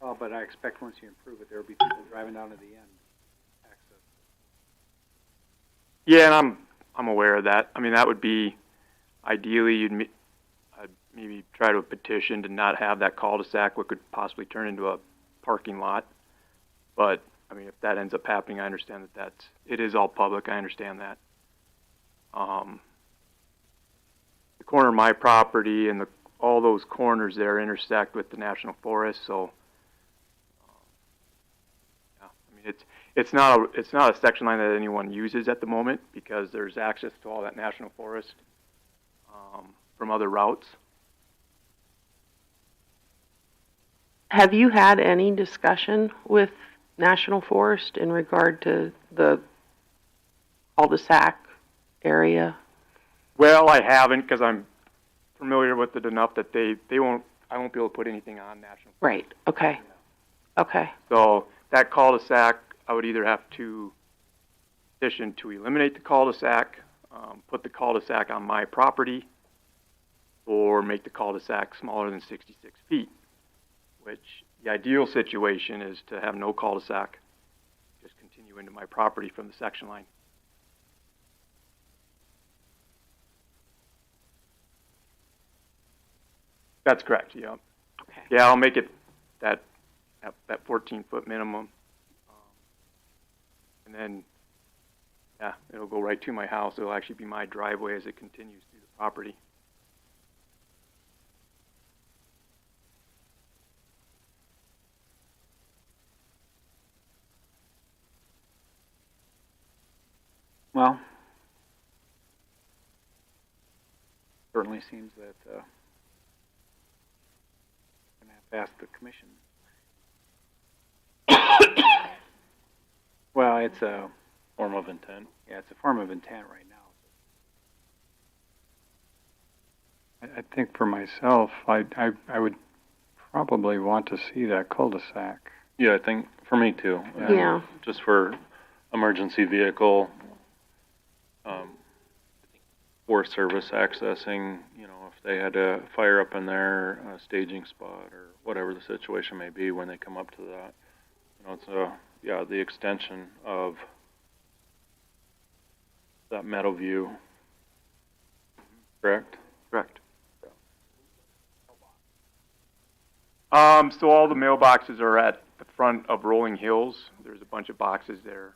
Oh, but I expect once you improve it, there will be people driving down to the end. Access. Yeah, and I'm aware of that. I mean, that would be, ideally, I'd maybe try to petition to not have that cul-de-sac, what could possibly turn into a parking lot. But, I mean, if that ends up happening, I understand that it is all public, I understand that. The corner of my property and all those corners there intersect with the National Forest, so, yeah, I mean, it's not a section line that anyone uses at the moment because there's access to all that National Forest, from other routes. Have you had any discussion with National Forest in regard to the cul-de-sac area? Well, I haven't because I'm familiar with it enough that I won't be able to put anything on National Forest. Right, okay. Okay. So that cul-de-sac, I would either have to petition to eliminate the cul-de-sac, put the cul-de-sac on my property, or make the cul-de-sac smaller than 66 feet, which the ideal situation is to have no cul-de-sac, just continue into my property from the section line. That's correct, yeah. Okay. Yeah, I'll make it that 14-foot minimum. And then, yeah, it'll go right to my house. It'll actually be my driveway as it continues through the property. Well, certainly seems that, I'm gonna have to ask the commission. Well, it's a Form of intent. Yeah, it's a form of intent right now. I think for myself, I would probably want to see that cul-de-sac. Yeah, I think, for me too. Yeah. Just for emergency vehicle, Forest Service accessing, you know, if they had a fire up in their staging spot or whatever the situation may be when they come up to that. You know, it's the extension of that Meadowview. Correct? Correct. So all the mailboxes are at the front of Rolling Hills. There's a bunch of boxes there.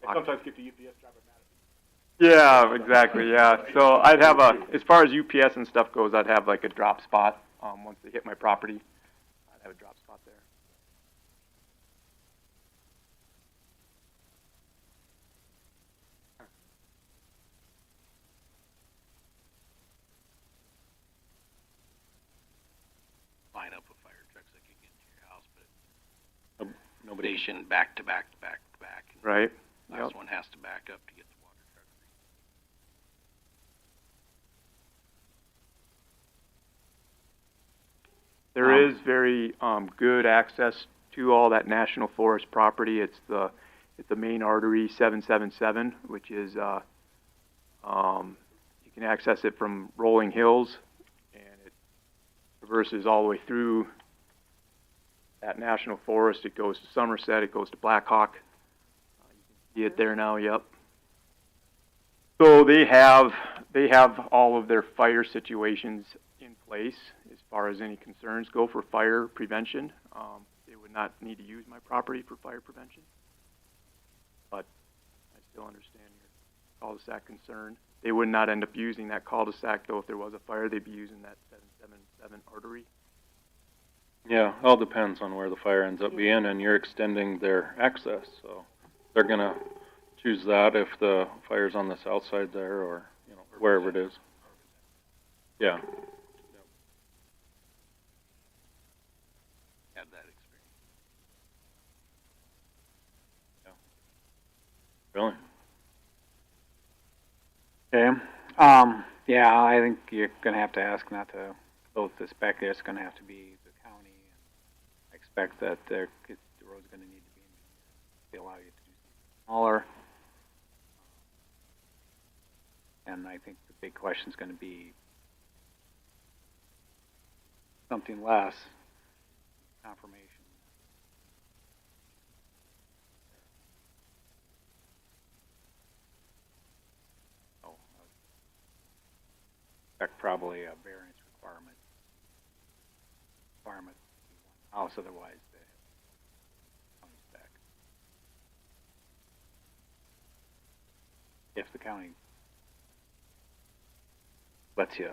I sometimes get the UPS job at Yeah, exactly, yeah. So I'd have as far as UPS and stuff goes, I'd have like a drop spot, once they hit my property. I'd have a drop spot there. Line up with fire trucks that could get into your house, but Nobody. station back to back to back to back. Right. Last Yep. one has to back up to get the water truck. There is very good access to all that National Forest property. It's the main artery 777, which is you can access it from Rolling Hills, and it traverses all the way through that National Forest. It goes to Somerset. It goes to Black Hawk. You can see it there now. Yep. So they have all of their fire situations in place as far as any concerns go for fire prevention. They would not need to use my property for fire prevention. But I still understand your cul-de-sac concern. They would not end up using that cul-de-sac, though. If there was a fire, they'd be using that 777 artery. Yeah, all depends on where the fire ends up being, and you're extending their access, so they're gonna choose that if the fire's on the south side there, or, you know, wherever it is. Yeah. Have that experience. Really? Okay. Yeah, I think you're gonna have to ask not to build this back there. It's gonna have to be the county. And I expect that the road's gonna need to be engineered. They allow you to do something smaller. And I think the big question's gonna be something less confirmation. Expect probably a variance requirement house, otherwise the county's back. If the county lets you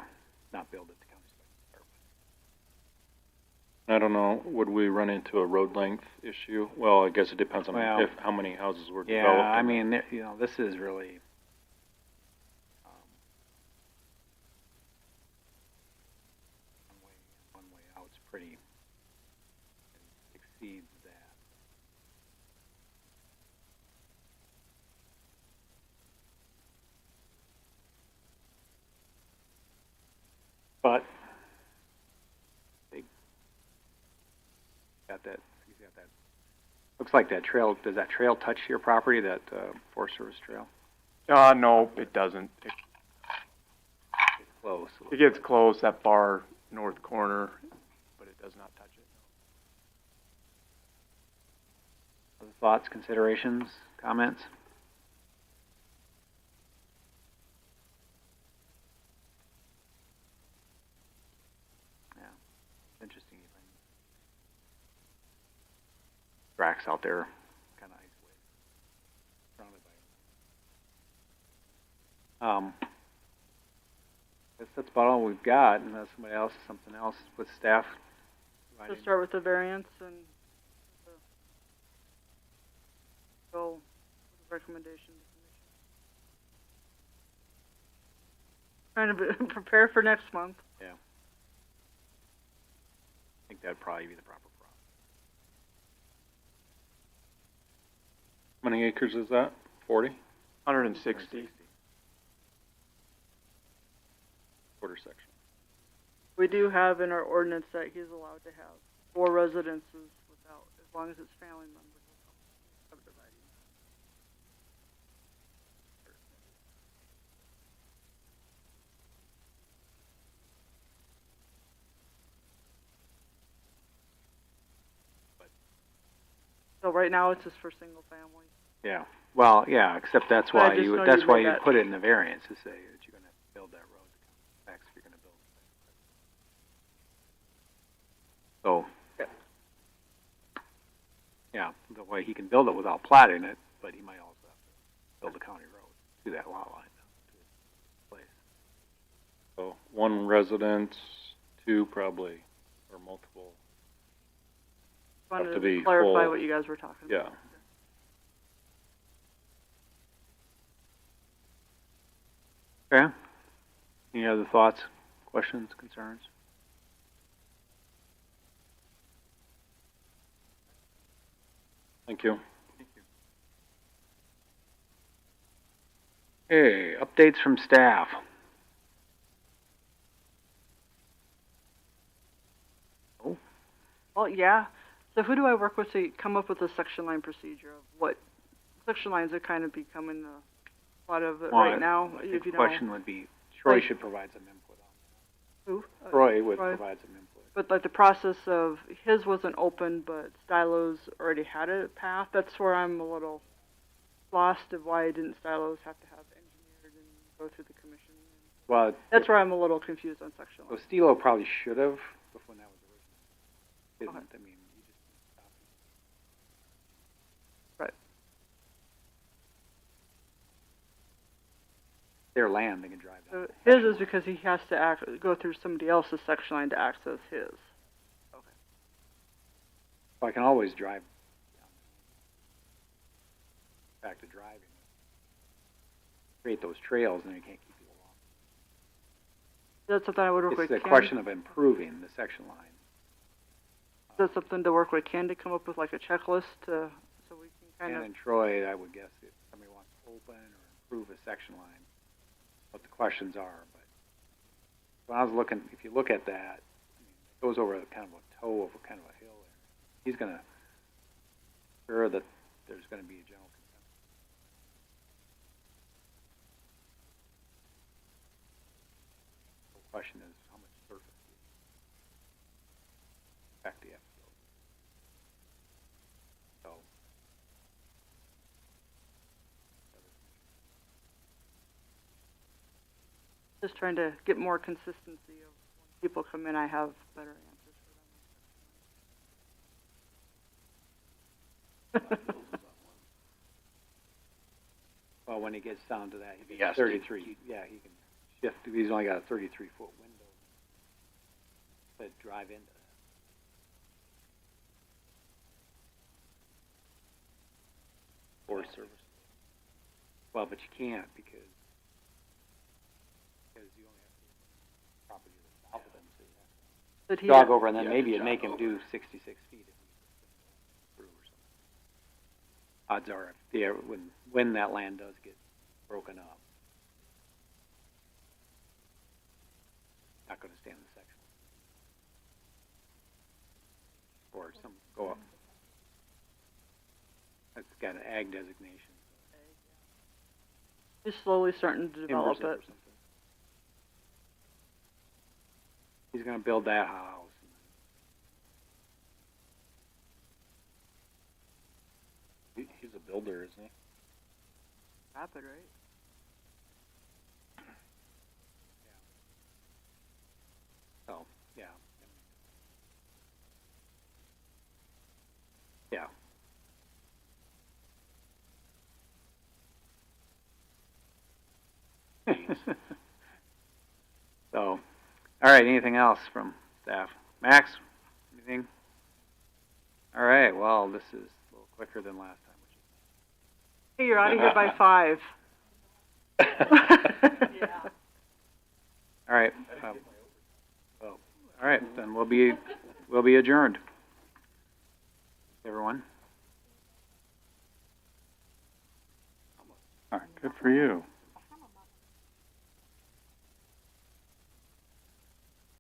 not build it, the county's back. I don't know, would we run into a road length issue? Well, I guess it depends on Well, how many houses were Yeah, developed. I mean, this is really one way out. It's pretty, it exceeds that. But they got that. He's got that. Looks like that trail. Does that trail touch your property? That Forest Service trail? No, it doesn't. It's close. It gets close, that far north corner, but it does not touch it. Other thoughts, considerations, comments? Yeah, interesting. Tracks out there, kind of isolated, surrounded by. Guess that's about all we've got, unless somebody else, something else with staff. So start with the variance and go with the recommendation to commission. Trying to prepare for next month. Yeah. I think that'd probably be the proper process. How many acres is that? 40? 160. Quarter section. We do have in our ordinance that he's allowed to have 4 residences without, as long as it's family members subdividing. So right now it's just for single family. Yeah, well, yeah, except that's But I why just you, know that's you why read you that. put it in the variance to say that you're gonna build that road, specs you're gonna build. So, yeah, the way he can build it without platting it, but he might also have to build a county road to that lot line. So 1 residence, 2 probably, or multiple. Wanted Have to to be clarify full. what you guys were talking Yeah. about. Okay. Any other thoughts, questions, concerns? Thank you. Okay, updates from staff. Well, yeah. So who do I work with to come up with a section line procedure of what section lines are kind of becoming a lot of it Well, right now? I If think you the know. question would be, Troy Like- should provide some input on Who? that. Troy would Troy. provide some input. But like the process of his wasn't open, but Stylo's already had a path. That's where I'm a little lost of why didn't Stylo's have to have engineered and go through the commission. Well, That's where I'm a little confused on section so line. Stilo probably should have, before that was original. Didn't, I mean, you just stop it. Right. Their land, they can drive down. So his is because he has to go through somebody else's section line to access his. So I can always drive down. Back to driving. Create those trails and you can't keep people along. That's something I would work It's with the Ken. question of improving the section line. That's something to work with Ken to come up with like a checklist to, so we can kind Ken of. and Troy, I would guess if somebody wants to open or improve a section line, what the questions are, but when I was looking, if you look at that, I mean, it goes over kind of a toe of a kind of a hill there. He's gonna, sure that there's gonna be a general consensus. The question is, how much surface do you affect the episode? So, Just trying to get more consistency of when people come in, I have better answers for them. well, when he gets down to that, he He gets has to. 33, yeah, he can shift, he's only got a 33-foot window to drive into that. Or service. Well, but you can't because you only have to property to the south of him, so you have But to he jog over, and then Yeah, maybe to it'd make jog him do 66 feet if he was through or something. Odds are, if when that land does get broken up, not going to stand the section. Or some go up. It's got an ag designation. He's slowly starting to develop Timber's up it. or something. He's gonna build that house. He's a builder, isn't he? Rapid, right? So, yeah. Yeah. So, all right, anything else from staff? Max, anything? All right, well, this is a little quicker than last time. Hey, you're out of here by 5. All right. Well, all right, then we'll be adjourned. Everyone. All right, good for you.